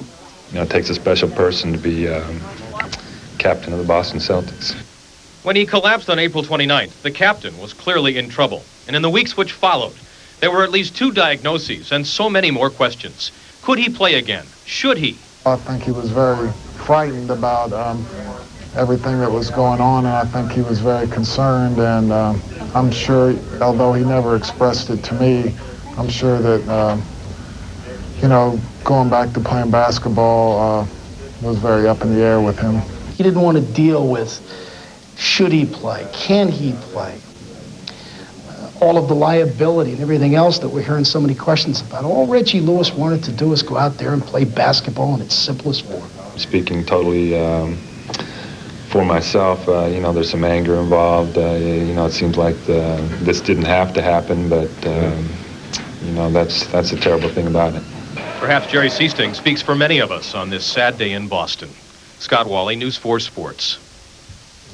You know, it takes a special person to be captain of the Boston Celtics. When he collapsed on April 29th, the captain was clearly in trouble. And in the weeks which followed, there were at least 2 diagnoses and so many more questions. Could he play again? Should he? I think he was very frightened about everything that was going on, and I think he was very concerned, and I'm sure, although he never expressed it to me, I'm sure that, you know, going back to playing basketball was very up in the air with him. He didn't want to deal with should he play, can he play, all of the liability and everything else that we're hearing so many questions about. All Reggie Lewis wanted to do was go out there and play basketball in its simplest form. Speaking totally for myself, you know, there's some anger involved. You know, it seems like this didn't have to happen, but, you know, that's a terrible thing about it. Perhaps Jerry Seasting speaks for many of us on this sad day in Boston. Scott Wally, News 4 Sports.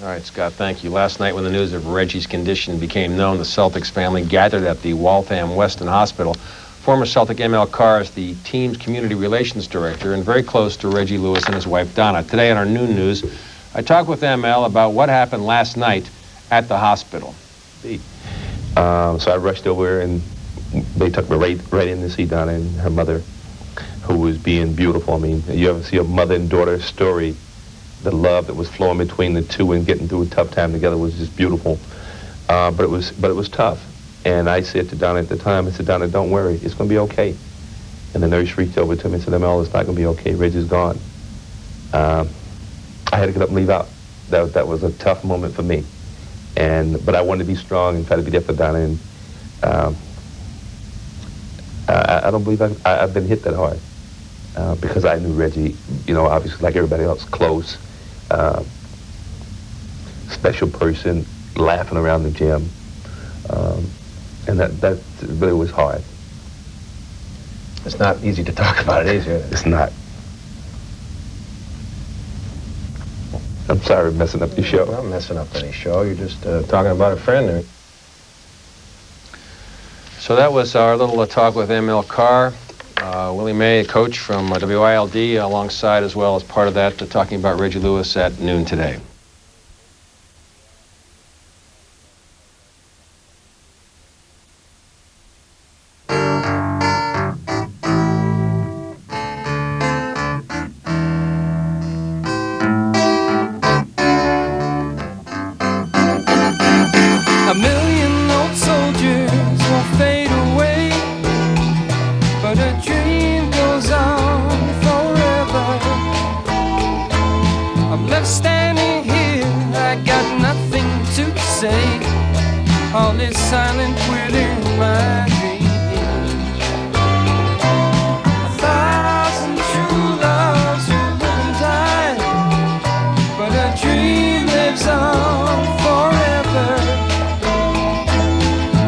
All right, Scott, thank you. Last night when the news of Reggie's condition became known, the Celtics family gathered at the Waltham Weston Hospital. Former Celtic ML Carr is the team's community relations director and very close to Reggie Lewis and his wife Donna. Today on our noon news, I talked with ML about what happened last night at the hospital. So I rushed over and they took me right in to see Donna and her mother, who was being beautiful. I mean, you ever see a mother and daughter story? The love that was flowing between the two and getting through a tough time together was just beautiful. But it was tough. And I said to Donna at the time, I said, Donna, don't worry, it's going to be okay. And the nurse reached over to me and said, ML, it's not going to be okay. Reggie's gone. I had to get up and leave out. That was a tough moment for me. But I wanted to be strong and try to be there for Donna. And I don't believe I've been hit that hard because I knew Reggie, obviously like everybody else, close, special person, laughing around the gym. And that really was hard. It's not easy to talk about it, is it? It's not. I'm sorry for messing up your show. I'm not messing up any show. You're just talking about a friend. So that was our little talk with M.L. Carr. Willie May, a coach from WILD, alongside as well as part of that, talking about Reggie Lewis at noon today. All is silent within my dreams. 1,000 true loves will live and die, but a dream lives on forever.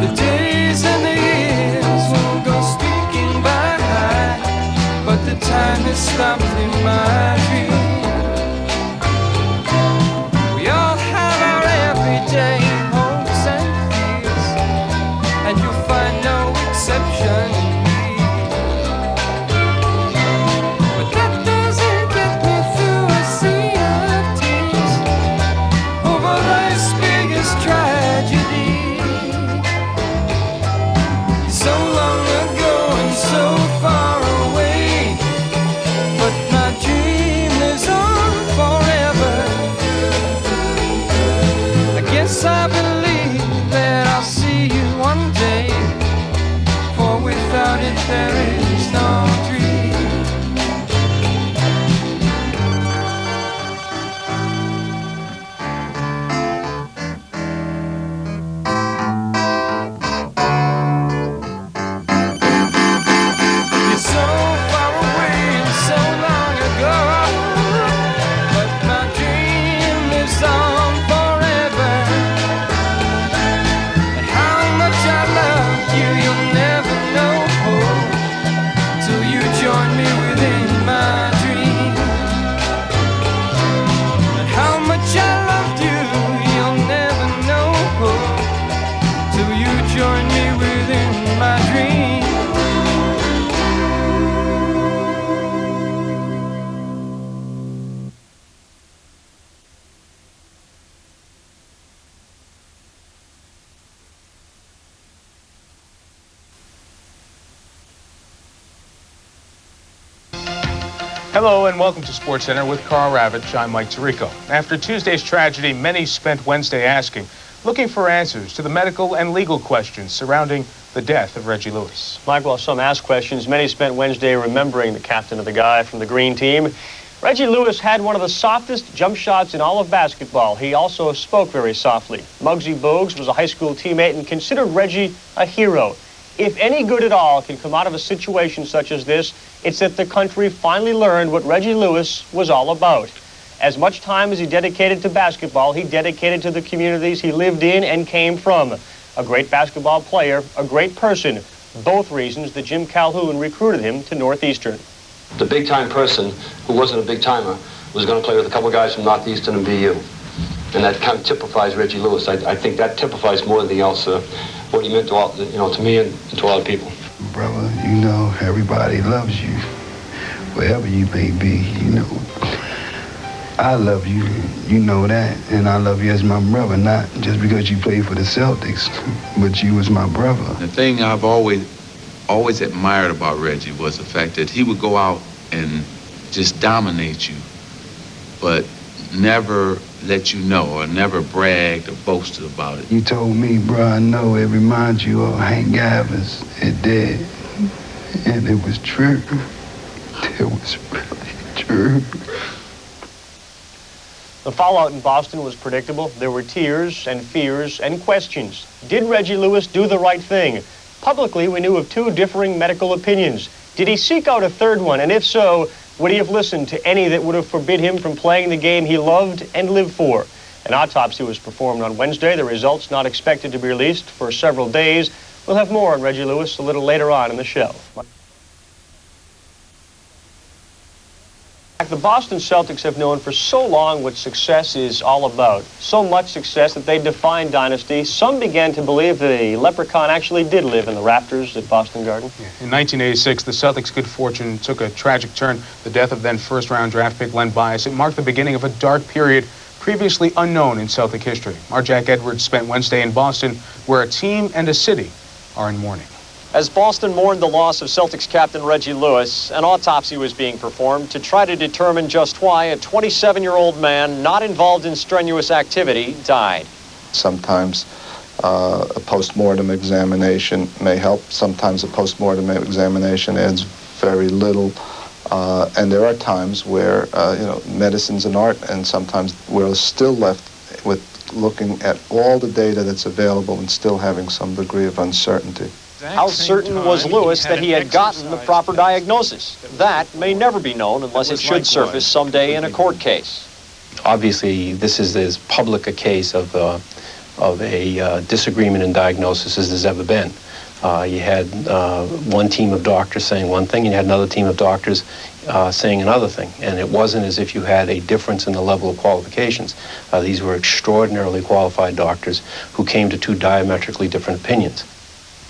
The days and the years will go streaking by, but the time has stopped in my dream. We all have our everyday and you'll find no exception in me. But that doesn't get me through a sea of tears over life's biggest tragedy. So long ago and so far away, but my dream lives on forever. I guess I believe that I'll see you one day, for without it there is no dream. You're so far away and so long ago, but my dream lives on forever. And how much I love you, you'll never know till you join me within my dream. And how much I loved you, you'll never know till you join me within my dream. Hello and welcome to SportsCenter with Carl Ravitch. I'm Mike Tirico. After Tuesday's tragedy, many spent Wednesday looking for answers to the medical and legal questions surrounding the death of Reggie Lewis. Mike, while some asked questions, many spent Wednesday remembering the captain of the guy from the green team. Reggie Lewis had one of the softest jump shots in all of basketball. He also spoke very softly. Muggsy Bogues was a high school teammate and considered Reggie a hero. If any good at all can come out of a situation such as this, it's that the country finally learned what Reggie Lewis was all about. As much time as he dedicated to basketball, he dedicated to the communities he lived in and came from. A great basketball player, a great person, both reasons that Jim Calhoun recruited him to Northeastern. The big-time person who wasn't a big-timer was going to play with a couple guys from Northeastern and BU. And that kind of typifies Reggie Lewis. I think that typifies more than anything else what he meant to all, to me and to other people. Brother, everybody loves you, wherever you may be, I love you, you know that, and I love you as my brother, not just because you played for the Celtics, but you was my brother. The thing I've always admired about Reggie was the fact that he would go out and just dominate you, but never let you know or never bragged or boasted about it. You told me, bro, I know it reminds you of Hank Gavins. It did. And it was true. It was really true. The fallout in Boston was predictable. There were tears and fears and questions. Did Reggie Lewis do the right thing? Publicly, we knew of 2 differing medical opinions. Did he seek out a third one? And if so, would he have listened to any that would have forbid him from playing the game he loved and lived for? An autopsy was performed on Wednesday. The results not expected to be released for several days. We'll have more on Reggie Lewis a little later on in the show. The Boston Celtics have known for so long what success is all about. So much success that they defined dynasty. Some began to believe that a leprechaun actually did live in the rafters at Boston Garden. In 1986, the Celtics' good fortune took a tragic turn. The death of then first-round draft pick Len Bias. It marked the beginning of a dark period previously unknown in Celtic history. Our Jack Edwards spent Wednesday in Boston, where a team and a city are in mourning. As Boston mourned the loss of Celtics captain Reggie Lewis, an autopsy was being performed to try to determine just why a 27-year-old man not involved in strenuous activity died. Sometimes a post-mortem examination may help. Sometimes a post-mortem examination adds very little. And there are times where, medicine's an art, and sometimes we're still left with looking at all the data that's available and still having some degree of uncertainty. How certain was Lewis that he had gotten the proper diagnosis? That may never be known unless it should surface someday in a court case. Obviously, this is as public a case of a disagreement in diagnosis as there's ever been. You had one team of doctors saying one thing, and you had another team of doctors saying another thing. And it wasn't as if you had a difference in the level of qualifications. These were extraordinarily qualified doctors who came to 2 diametrically different opinions.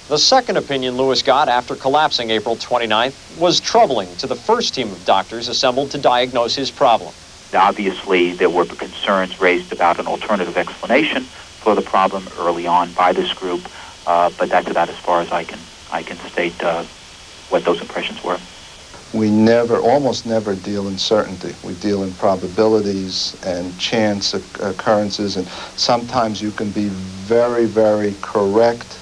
The second opinion Lewis got after collapsing April 29th was troubling to the first team of doctors assembled to diagnose his problem. Obviously, there were concerns raised about an alternative explanation for the problem early on by this group, but that's about as far as I can state what those impressions were. We almost never deal in certainty. We deal in probabilities and chance occurrences, and sometimes you can be very, very correct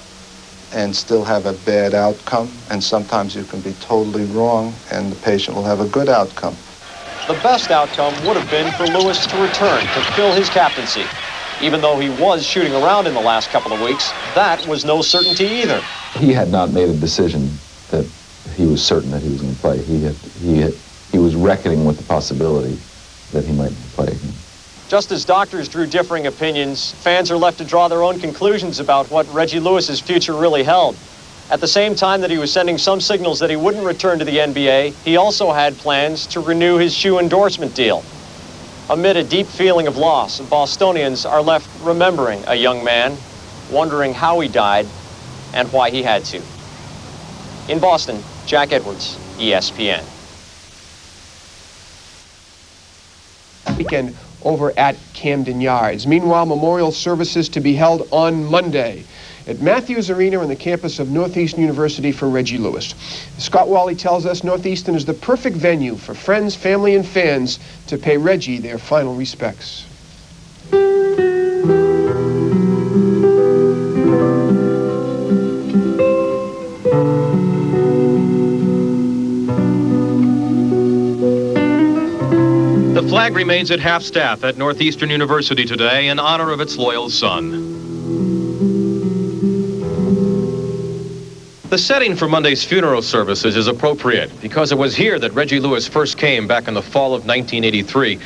and still have a bad outcome, and sometimes you can be totally wrong and the patient will have a good outcome. The best outcome would have been for Lewis to return to fill his captaincy. Even though he was shooting around in the last couple of weeks, that was no certainty either. He had not made a decision that he was certain that he was going to play. He was reckoning with the possibility that he might play again. Just as doctors drew differing opinions, fans are left to draw their own conclusions about what Reggie Lewis's future really held. At the same time that he was sending some signals that he wouldn't return to the NBA, he also had plans to renew his shoe endorsement deal. Amid a deep feeling of loss, Bostonians are left remembering a young man, wondering how he died and why he had to. In Boston, Jack Edwards, ESPN. Weekend over at Camden Yards. Meanwhile, memorial services to be held on Monday at Matthews Arena on the campus of Northeastern University for Reggie Lewis. Scott Wally tells us Northeastern is the perfect venue for friends, family, and fans to pay Reggie their final respects. The flag remains at half-staff at Northeastern University today in honor of its loyal son. The setting for Monday's funeral services is appropriate because it was here that Reggie Lewis first came back in the fall of 1983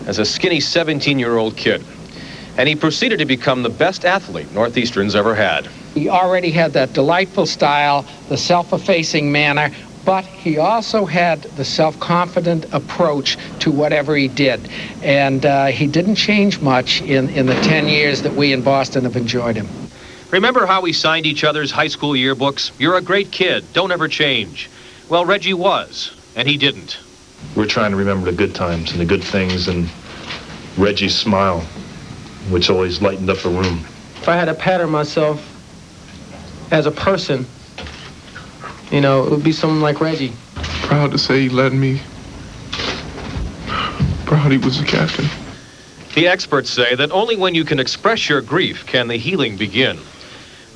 as a skinny 17-year-old kid. And he proceeded to become the best athlete Northeastern's ever had. He already had that delightful style, the self-effacing manner, but he also had the self-confident approach to whatever he did. And he didn't change much in the 10 years that we in Boston have enjoyed him. Remember how we signed each other's high school yearbooks? You're a great kid. Don't ever change. Well, Reggie was, and he didn't. We're trying to remember the good times and the good things, and Reggie's smile, which always lightened up a room. If I had to pattern myself as a person, it would be someone like Reggie. Proud to say he led me. Proud he was the captain. The experts say that only when you can express your grief can the healing begin.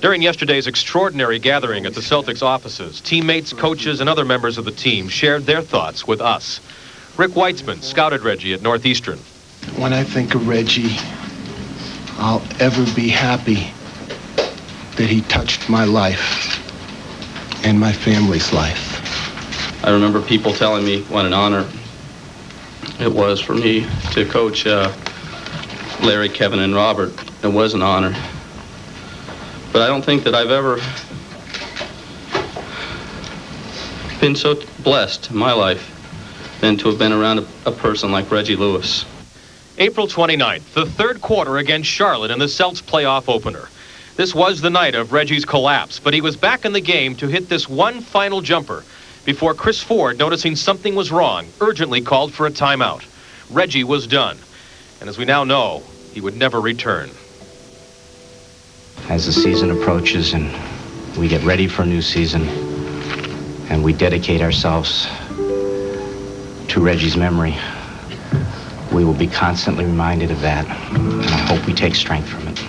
During yesterday's extraordinary gathering at the Celtics offices, teammates, coaches, and other members of the team shared their thoughts with us. Rick Weitzman scouted Reggie at Northeastern. When I think of Reggie, I'll ever be happy that he touched my life and my family's life. I remember people telling me what an honor it was for me to coach Larry, Kevin, and Robert. It was an honor. But I don't think that I've ever been so blessed in my life than to have been around a person like Reggie Lewis. April 29th, the third quarter against Charlotte in the Celts playoff opener. This was the night of Reggie's collapse, but he was back in the game to hit this one final jumper before Chris Ford, noticing something was wrong, urgently called for a timeout. Reggie was done, and as we now know, he would never return. As the season approaches and we get ready for a new season and we dedicate ourselves to Reggie's memory, we will be constantly reminded of that, and I hope we take strength from it.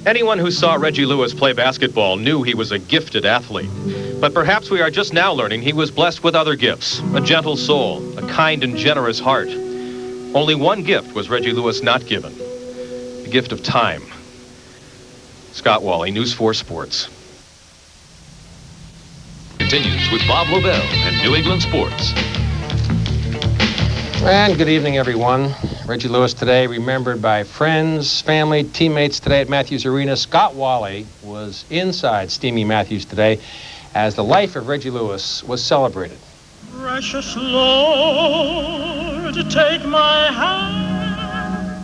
Anyone who saw Reggie Lewis play basketball knew he was a gifted athlete. But perhaps we are just now learning he was blessed with other gifts, a gentle soul, a kind and generous heart. Only one gift was Reggie Lewis not given, the gift of time. Scott Wally, News 4 Sports. Continues with Bob Lobel and New England Sports. And good evening, everyone. Reggie Lewis today remembered by friends, family, teammates today at Matthews Arena. Scott Wally was inside Steamy Matthews today as the life of Reggie Lewis was celebrated. Precious Lord, take my hand.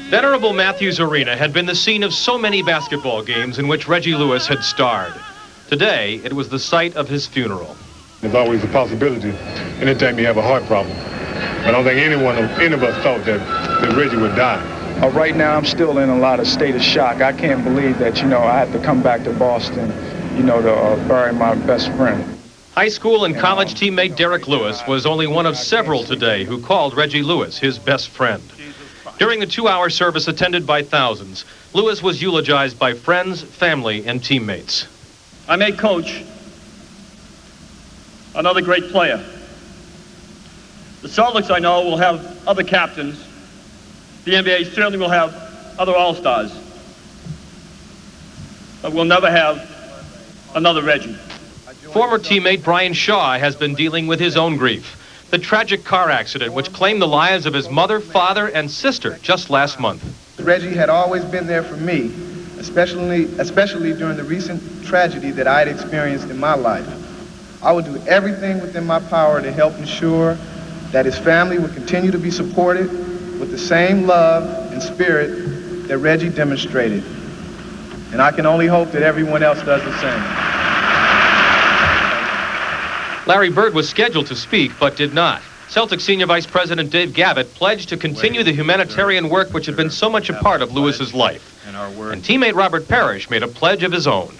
Venerable Matthews Arena had been the scene of so many basketball games in which Reggie Lewis had starred. Today, it was the site of his funeral. There's always a possibility anytime you have a heart problem. I don't think any of us thought that Reggie would die. Right now, I'm still in a lot of state of shock. I can't believe that, I had to come back to Boston, to bury my best friend. High school and college teammate Derek Lewis was only one of several today who called Reggie Lewis his best friend. During the 2-hour service attended by thousands, Lewis was eulogized by friends, family, and teammates. I may coach another great player. The Celtics, I know, will have other captains. The NBA certainly will have other All-Stars. But we'll never have another Reggie. Former teammate Brian Shaw has been dealing with his own grief. The tragic car accident which claimed the lives of his mother, father, and sister just last month. Reggie had always been there for me, especially during the recent tragedy that I had experienced in my life. I would do everything within my power to help ensure that his family would continue to be supported with the same love and spirit that Reggie demonstrated. And I can only hope that everyone else does the same. Larry Bird was scheduled to speak, but did not. Celtic Senior Vice President Dave Gavitt pledged to continue the humanitarian work which had been so much a part of Lewis's life. And teammate Robert Parrish made a pledge of his own.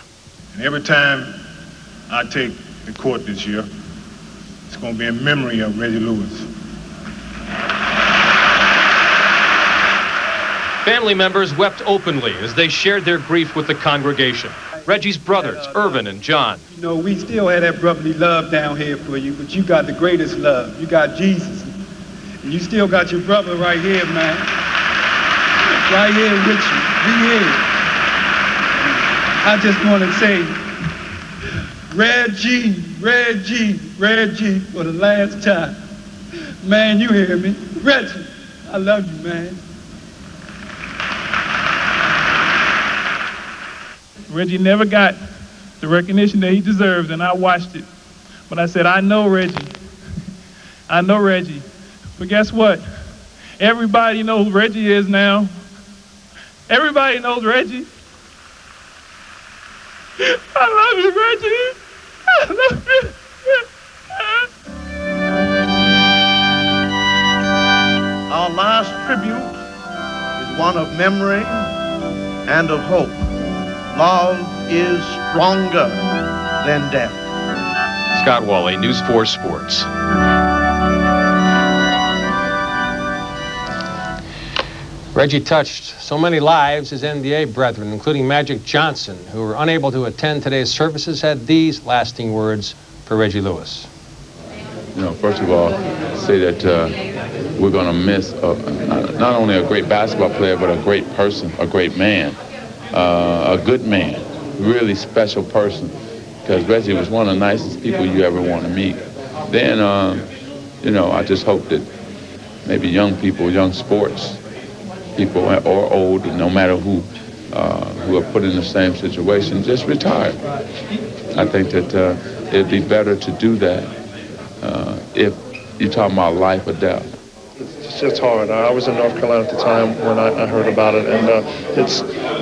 And every time I take the court this year, it's going to be in memory of Reggie Lewis. Family members wept openly as they shared their grief with the congregation. Reggie's brothers, Irvin and John. We still have that brotherly love down here for you, but you got the greatest love. You got Jesus. And you still got your brother right here, man. Right here with you. Be here. I just want to say, Reggie, for the last time. Man, you hear me? Reggie, I love you, man. Reggie never got the recognition that he deserves, and I watched it. But I said, I know Reggie. I know Reggie. But guess what? Everybody knows who Reggie is now. Everybody knows Reggie. I love you, Reggie. I love you. Our last tribute is one of memory and of hope. Love is stronger than death. Scott Wally, News 4 Sports. Reggie touched so many lives, his NBA brethren, including Magic Johnson, who were unable to attend today's services, had these lasting words for Reggie Lewis. first of all, say that we're going to miss not only a great basketball player, but a great person, a great man, a good man, really special person. Because Reggie was one of the nicest people you ever want to meet. Then, I just hope that maybe young people, young sports people, or old, no matter who are put in the same situation, just retire. I think that it'd be better to do that if you're talking about life or death. It's just hard. I was in North Carolina at the time when I heard about it, and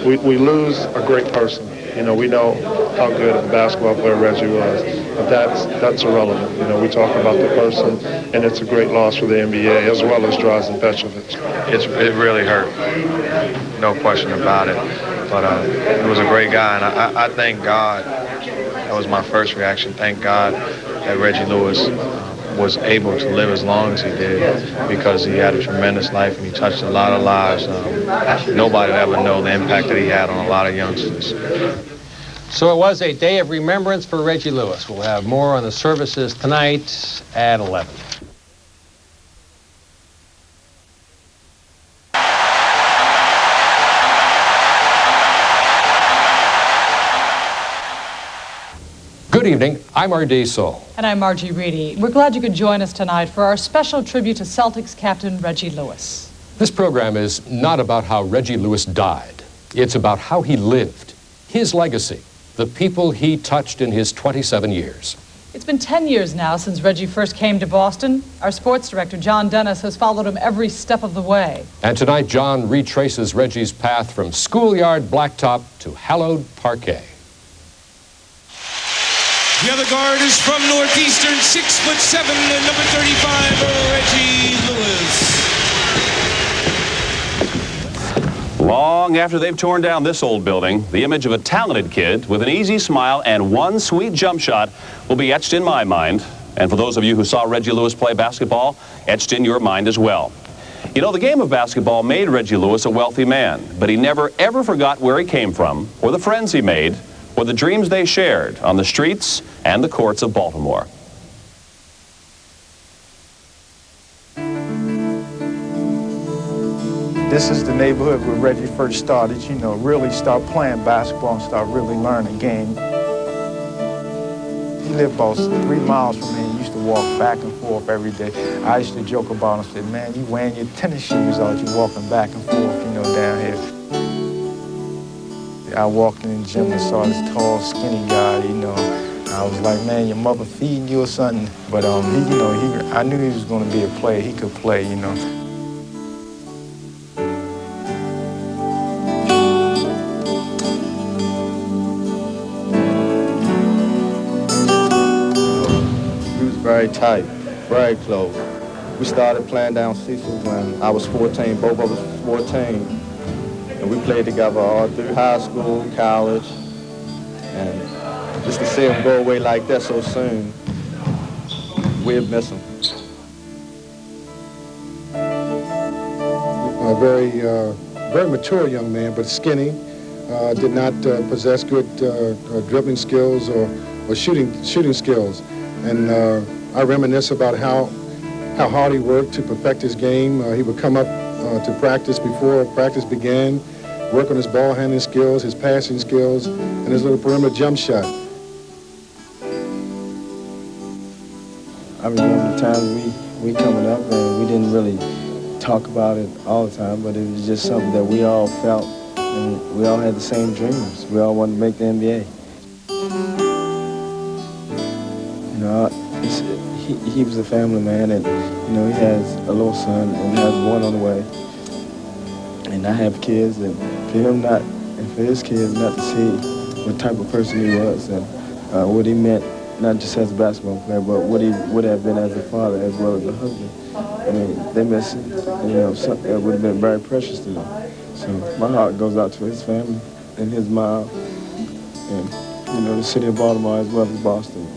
we lose a great person. We know how good of a basketball player Reggie was, but that's irrelevant. We talk about the person, and it's a great loss for the NBA as well as Drazen Petrovic. It really hurt, no question about it. But he was a great guy, and I thank God. That was my first reaction. Thank God that Reggie Lewis was able to live as long as he did, because he had a tremendous life and he touched a lot of lives. Nobody will ever know the impact that he had on a lot of youngsters. So it was a day of remembrance for Reggie Lewis. We'll have more on the services tonight at 11. Good evening, I'm R.D. Soul. And I'm Margie Reedy. We're glad you could join us tonight for our special tribute to Celtics captain Reggie Lewis. This program is not about how Reggie Lewis died. It's about how he lived, his legacy, the people he touched in his 27 years. It's been 10 years now since Reggie first came to Boston. Our sports director, John Dennis, has followed him every step of the way. And tonight, John retraces Reggie's path from schoolyard blacktop to hallowed parquet. The other guard is from Northeastern, 6'7", number 35, Reggie Lewis. Long after they've torn down this old building, the image of a talented kid with an easy smile and one sweet jump shot will be etched in my mind. And for those of you who saw Reggie Lewis play basketball, etched in your mind as well. You know, the game of basketball made Reggie Lewis a wealthy man, but he never ever forgot where he came from, or the friends he made, or the dreams they shared on the streets and the courts of Baltimore. This is the neighborhood where Reggie first started, really start playing basketball and start really learning the game. He lived about 3 miles from here. He used to walk back and forth every day. I used to joke about him and say, man, you wearing your tennis shoes out, you walking back and forth, down here. I walked in the gym and saw this tall, skinny guy, I was like, man, your mother feeding you or something? But I knew he was going to be a player. He could play, We was very tight, very close. We started playing down Cecil when I was 14, both of us was 14. And we played together all through high school, college, and just to see him go away like that so soon, we'd miss him. A very mature young man, but skinny, did not possess good dribbling skills or shooting skills. And I reminisce about how hard he worked to perfect his game. He would come up to practice before practice began, work on his ball handling skills, his passing skills, and his little perimeter jump shot. I remember the times we coming up and we didn't really talk about it all the time, but it was just something that we all felt, and we all had the same dreams. We all wanted to make the NBA. He was a family man, and he has a little son and has one on the way. And I have kids, and for his kids not to see what type of person he was and what he meant, not just as a basketball player, but what he would have been as a father as well as a husband. I mean, they miss it. Something that would have been very precious to them. So my heart goes out to his family and his mom, and the city of Baltimore as well as Boston.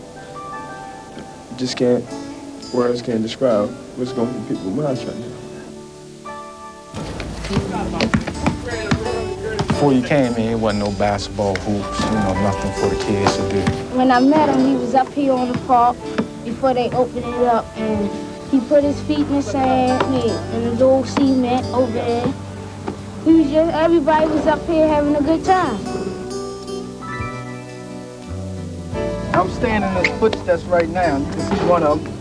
Words can't describe what's going through people's minds right now. Before you came here, it wasn't no basketball hoops, nothing for the kids to do. When I met him, he was up here on the park, before they opened it up, and he put his feet in the sand and the little cement over there. Everybody was up here having a good time. I'm standing in his footsteps right now. You can see one of them.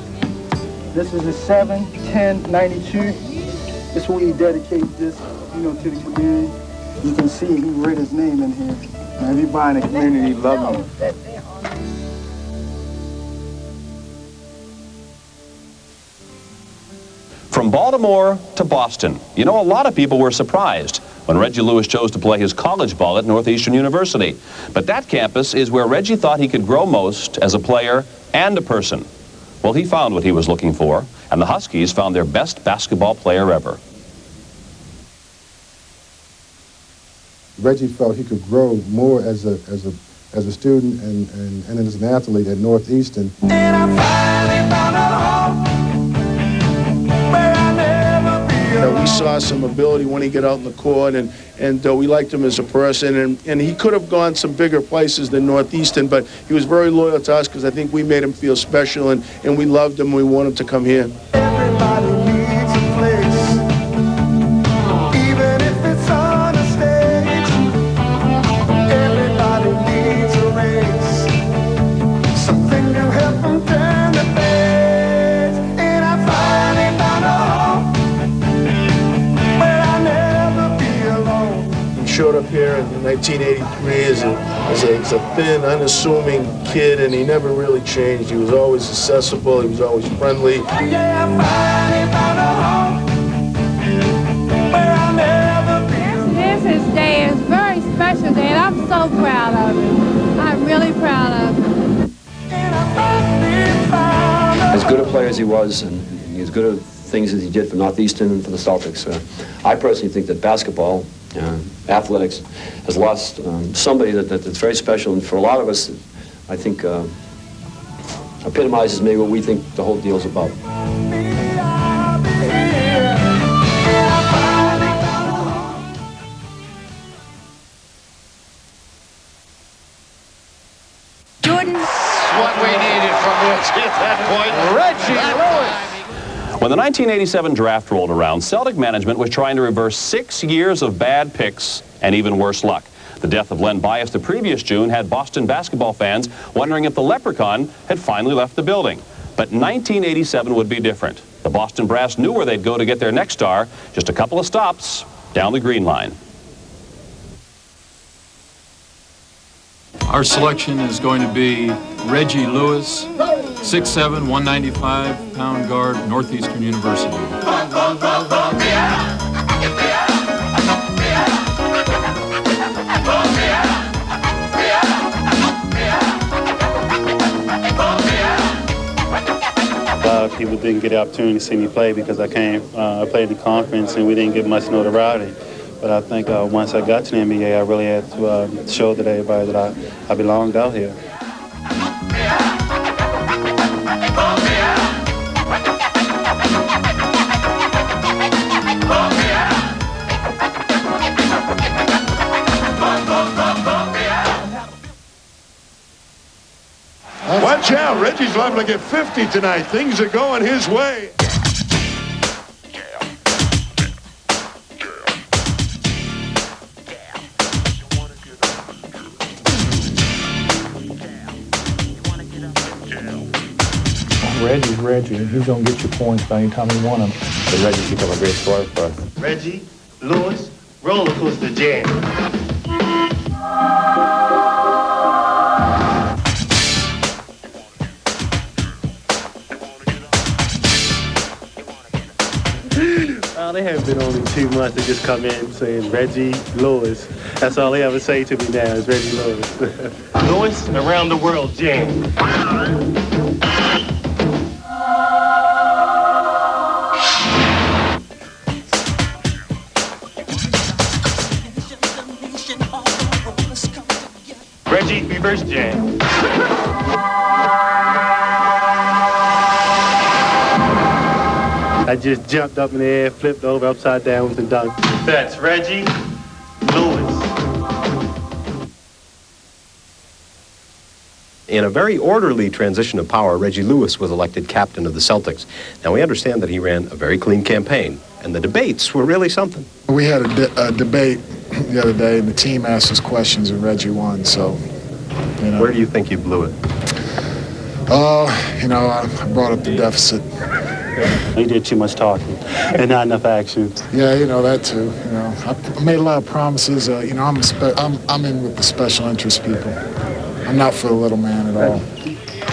This is a 7/10/92. This is where he dedicated this, to the community. You can see he wrote his name in here. And everybody in the community loved him. From Baltimore to Boston, a lot of people were surprised when Reggie Lewis chose to play his college ball at Northeastern University. But that campus is where Reggie thought he could grow most as a player and a person. Well, he found what he was looking for, and the Huskies found their best basketball player ever. Reggie felt he could grow more as a student and as an athlete at Northeastern. We saw some ability when he got out in the court, and we liked him as a person, and he could have gone some bigger places than Northeastern, but he was very loyal to us because I think we made him feel special, and we loved him. We wanted him to come here. Everybody needs a place, even if it's on a stage. Everybody needs a race, something to help them turn the page. And I finally found a home where I'll never be alone. He showed up here in 1983 as a thin, unassuming kid, and he never really changed. He was always accessible. He was always friendly. Yeah, I finally found a home where I'll never be alone. This day is a very special day, and I'm so proud of him. I'm really proud of him. As good a player as he was, and as good of things as he did for Northeastern and for the Celtics, I personally think that basketball, athletics, has lost somebody that's very special, and for a lot of us, I think epitomizes maybe what we think the whole deal's about. Jordan. What we needed from Reggie at that point. Reggie Lewis. When the 1987 draft rolled around, Celtic management was trying to reverse 6 years of bad picks and even worse luck. The death of Len Bias the previous June had Boston basketball fans wondering if the Leprechaun had finally left the building. But 1987 would be different. The Boston Brass knew where they'd go to get their next star, just a couple of stops down the green line. Our selection is going to be Reggie Lewis, 6'7", 195-pound guard, Northeastern University. A lot of people didn't get the opportunity to see me play because I played in the conference and we didn't get much notoriety. But I think once I got to the NBA, I really had to show to everybody that I belonged out here. Watch out, Reggie's liable to get 50 tonight. Things are going his way. Reggie's Reggie, and he's going to get you points by any time you want him. So Reggie's become a great scorer for us. Reggie Lewis, roller coaster jam. They haven't been only 2 months to just come in saying Reggie Lewis. That's all they ever say to me now is Reggie Lewis. Lewis around the world jam. Reggie reverse jam. I just jumped up in the air, flipped over upside down and dunked. That's Reggie Lewis. In a very orderly transition of power, Reggie Lewis was elected captain of the Celtics. Now, we understand that he ran a very clean campaign, and the debates were really something. We had a debate the other day, and the team asked us questions, and Reggie won, so, you know. Where do you think you blew it? You know, I brought up the deficit. He did too much talking and not enough action. Yeah, you know, that too. You know, I made a lot of promises. You know, I'm in with the special interest people. I'm not for the little man at all.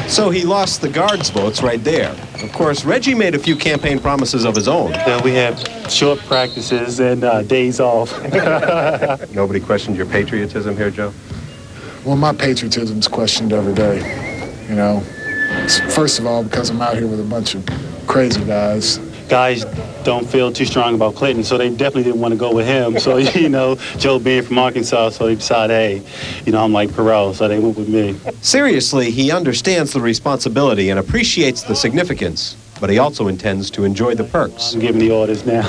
So he lost the guards' votes right there. Of course, Reggie made a few campaign promises of his own. Yeah, we had short practices and days off. Nobody questioned your patriotism here, Joe? Well, my patriotism's questioned every day, you know. First of all, because I'm out here with a bunch of crazy guys. Guys don't feel too strong about Clinton, so they definitely didn't want to go with him. So, you know, Joe being from Arkansas, so they decided, hey, you know, I'm like Perot, so they went with me. Seriously, he understands the responsibility and appreciates the significance, but he also intends to enjoy the perks. I'm giving the orders now.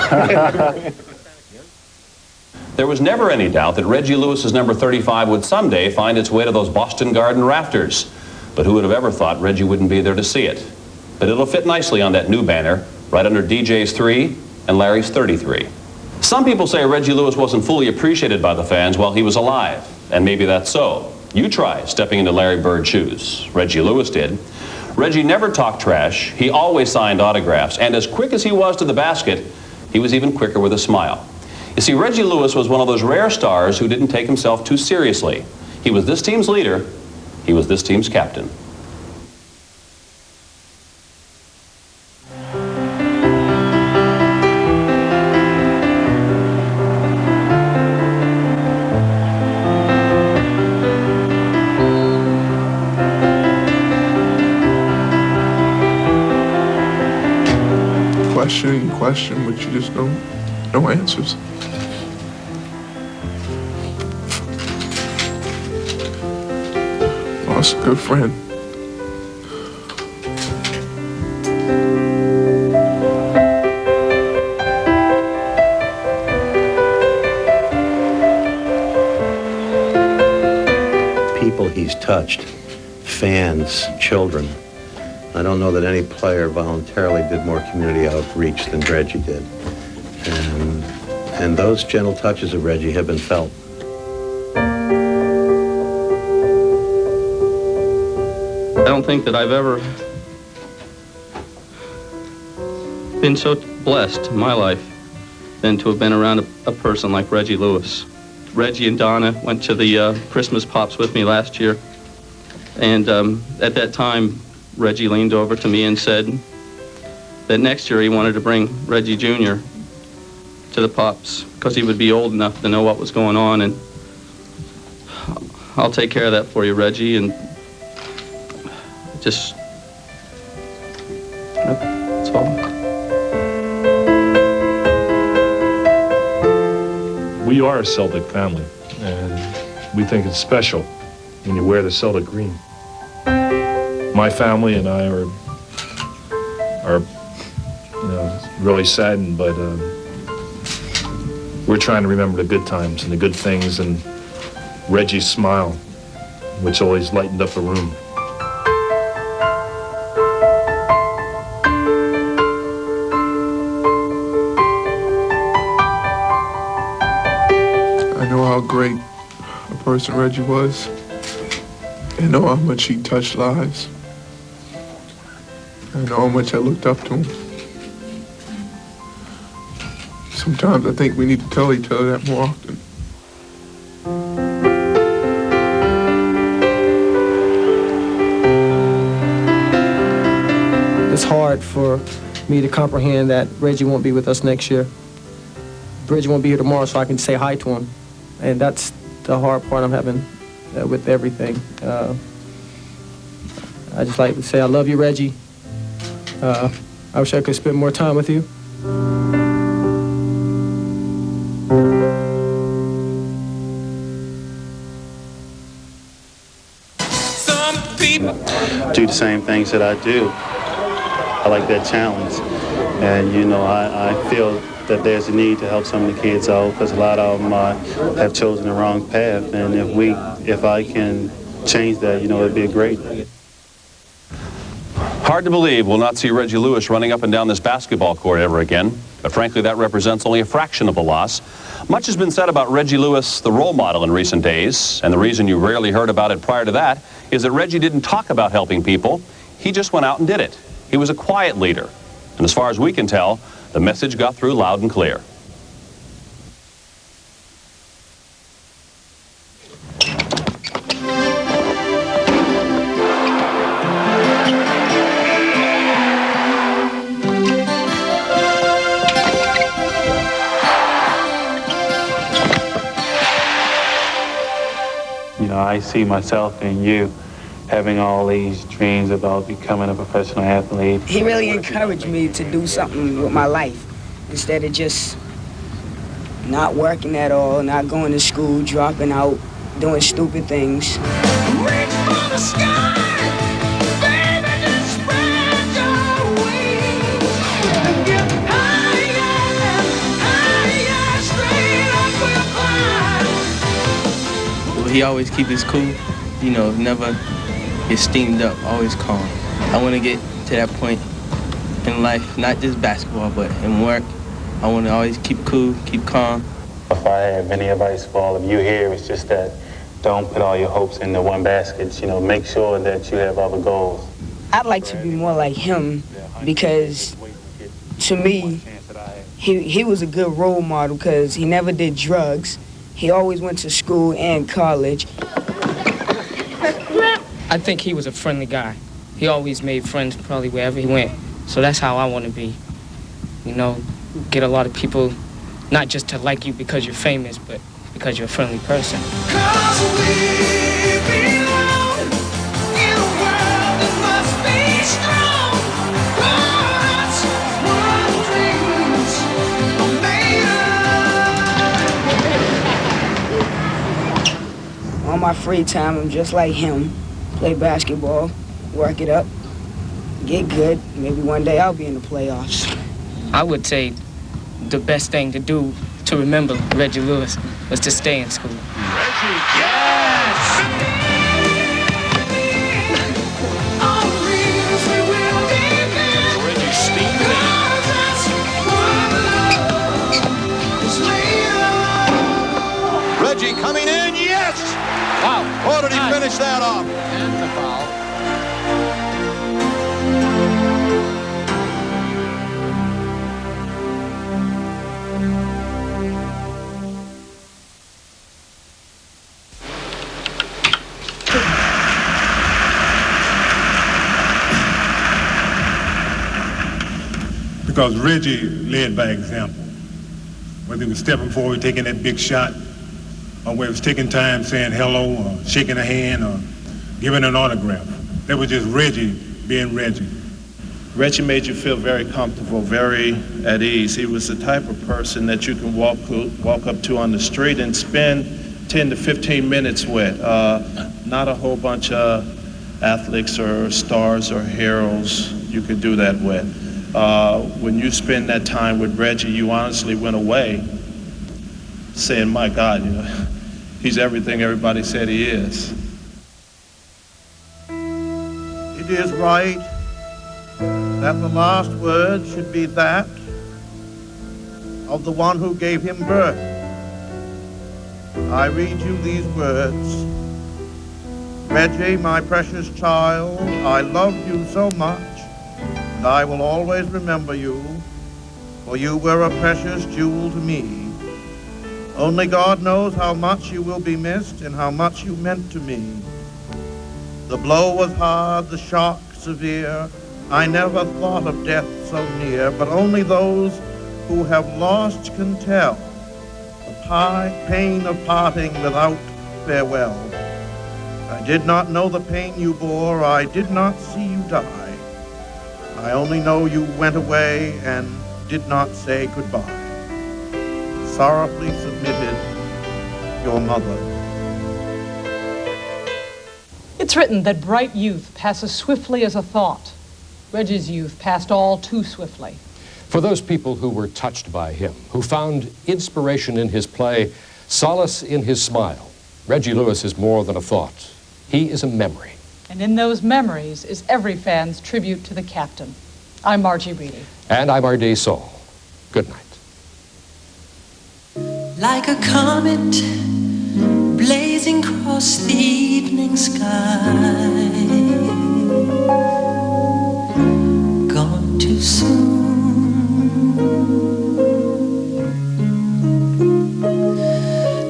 There was never any doubt that Reggie Lewis's number 35 would someday find its way to those Boston Garden rafters. But who would have ever thought Reggie wouldn't be there to see it? But it'll fit nicely on that new banner, right under DJ's 3 and Larry's 33. Some people say Reggie Lewis wasn't fully appreciated by the fans while he was alive, and maybe that's so. You try stepping into Larry Bird's shoes. Reggie Lewis did. Reggie never talked trash. He always signed autographs, and as quick as he was to the basket, he was even quicker with a smile. You see, Reggie Lewis was one of those rare stars who didn't take himself too seriously. He was this team's leader. He was this team's captain. Question, but you just don't know answers. Lost a good friend. People he's touched, fans, children. I don't know that any player voluntarily did more community outreach than Reggie did. And those gentle touches of Reggie have been felt. I don't think that I've ever been so blessed in my life than to have been around a person like Reggie Lewis. Reggie and Donna went to the Christmas Pops with me last year, and at that time, Reggie leaned over to me and said that next year he wanted to bring Reggie Jr. to the Pops because he would be old enough to know what was going on, and I'll take care of that for you, Reggie, and just, that's all. We are a Celtic family, and we think it's special when you wear the Celtic green. My family and I are you know, really saddened, but we're trying to remember the good times and the good things, and Reggie's smile, which always lightened up a room. I know how great a person Reggie was. I know how much he touched lives. I know how much I looked up to him. Sometimes I think we need to tell each other that more often. It's hard for me to comprehend that Reggie won't be with us next year. Reggie won't be here tomorrow, so I can say hi to him. And that's the hard part I'm having with everything. I just like to say I love you, Reggie. I wish I could spend more time with you. Do the same things that I do. I like that challenge. And, you know, I feel that there's a need to help some of the kids out because a lot of them have chosen the wrong path. And if I can change that, it'd be great. Hard to believe we'll not see Reggie Lewis running up and down this basketball court ever again, but frankly that represents only a fraction of the loss. Much has been said about Reggie Lewis, the role model, in recent days, and the reason you rarely heard about it prior to that is that Reggie didn't talk about helping people, he just went out and did it. He was a quiet leader, and as far as we can tell, the message got through loud and clear. I see myself in you having all these dreams about becoming a professional athlete. He really encouraged me to do something with my life instead of just not working at all, not going to school, dropping out, doing stupid things. Reach for the sky, baby, just spread your wings and get higher, higher, straight up we'll climb. He always keep his cool, never get steamed up, always calm. I want to get to that point in life, not just basketball, but in work. I want to always keep cool, keep calm. If I have any advice for all of you here, it's just that don't put all your hopes into one basket. Make sure that you have other goals. I'd like to be more like him because, to me, he was a good role model because he never did drugs. He always went to school and college. I think he was a friendly guy. He always made friends probably wherever he went. So that's how I want to be. Get a lot of people, not just to like you because you're famous, but because you're a friendly person. 'Cause we belong in a world that must be strong. Oh, that's what dreams are made of. On my free time, I'm just like him. Play basketball, work it up, get good. Maybe one day I'll be in the playoffs. I would say the best thing to do to remember Reggie Lewis was to stay in school. Reggie, yes! On wheels we will be there. Reggie steamed it. 'Cause that's what love is made of. Reggie coming in, yes! Wow. Oh, did he finish that off? And the foul. Because Reggie led by example. Whether he was stepping forward, taking that big shot, or whether he was taking time saying hello, or shaking a hand, or giving an autograph. That was just Reggie being Reggie. Reggie made you feel very comfortable, very at ease. He was the type of person that you can walk up to on the street and spend 10 to 15 minutes with. Not a whole bunch of athletes or stars or heroes you could do that with. When you spend that time with Reggie, you honestly went away saying, my God, he's everything everybody said he is. It is right that the last word should be that of the one who gave him birth. I read you these words. Reggie, my precious child, I love you so much, and I will always remember you, for you were a precious jewel to me. Only God knows how much you will be missed and how much you meant to me. The blow was hard, the shock severe. I never thought of death so near, but only those who have lost can tell the pain of parting without farewell. I did not know the pain you bore, I did not see you die. I only know you went away and did not say goodbye. Sorrowfully submitted, your mother. It's written that bright youth passes swiftly as a thought. Reggie's youth passed all too swiftly. For those people who were touched by him, who found inspiration in his play, solace in his smile, Reggie Lewis is more than a thought. He is a memory. And in those memories is every fan's tribute to the captain. I'm Margie Reedy. And I'm R.D. Saul. Good night. Like a comet blazing across the evening sky, gone too soon.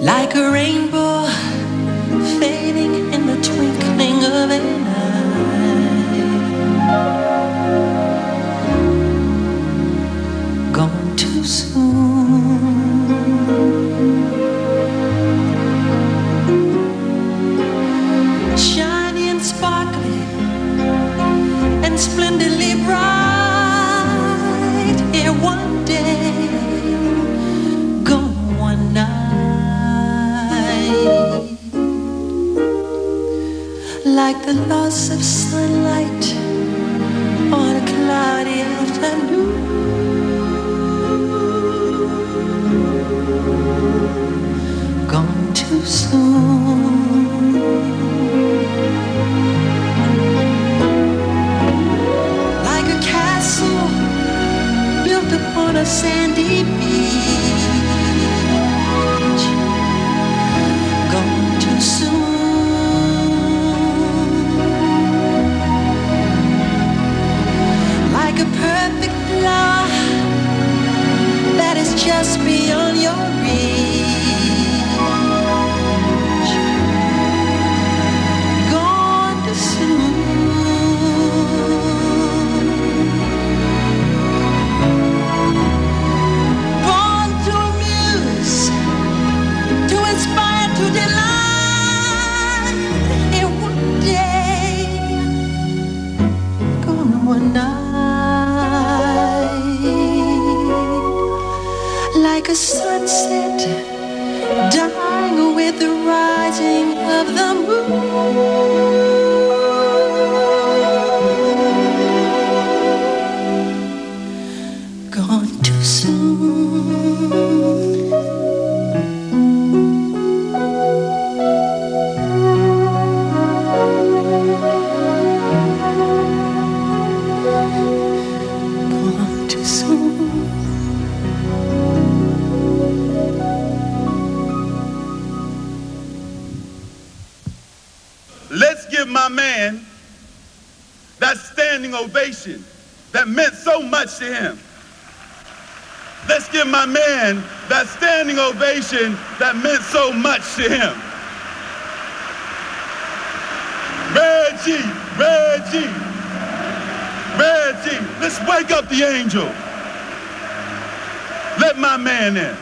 Like a rainbow fading in the twinkling of an eye, gone too soon. Shiny and sparkly and splendidly bright, here one day, gone one night. Like the loss of sunlight on a cloudy afternoon, gone too soon. Like a castle built upon a sandy beach, gone too soon. Like a perfect flower that is just beyond your reach, gone too soon. Born to amuse, to inspire, to delight, in one day, gone one night. Like a sunset dying with the rising of the moon, gone too soon. Gone too soon. Let's give my man that standing ovation that meant so much to him. Let's give my man that standing ovation that meant so much to him. Reggie, Reggie, Reggie, let's wake up the angel. Let my man in.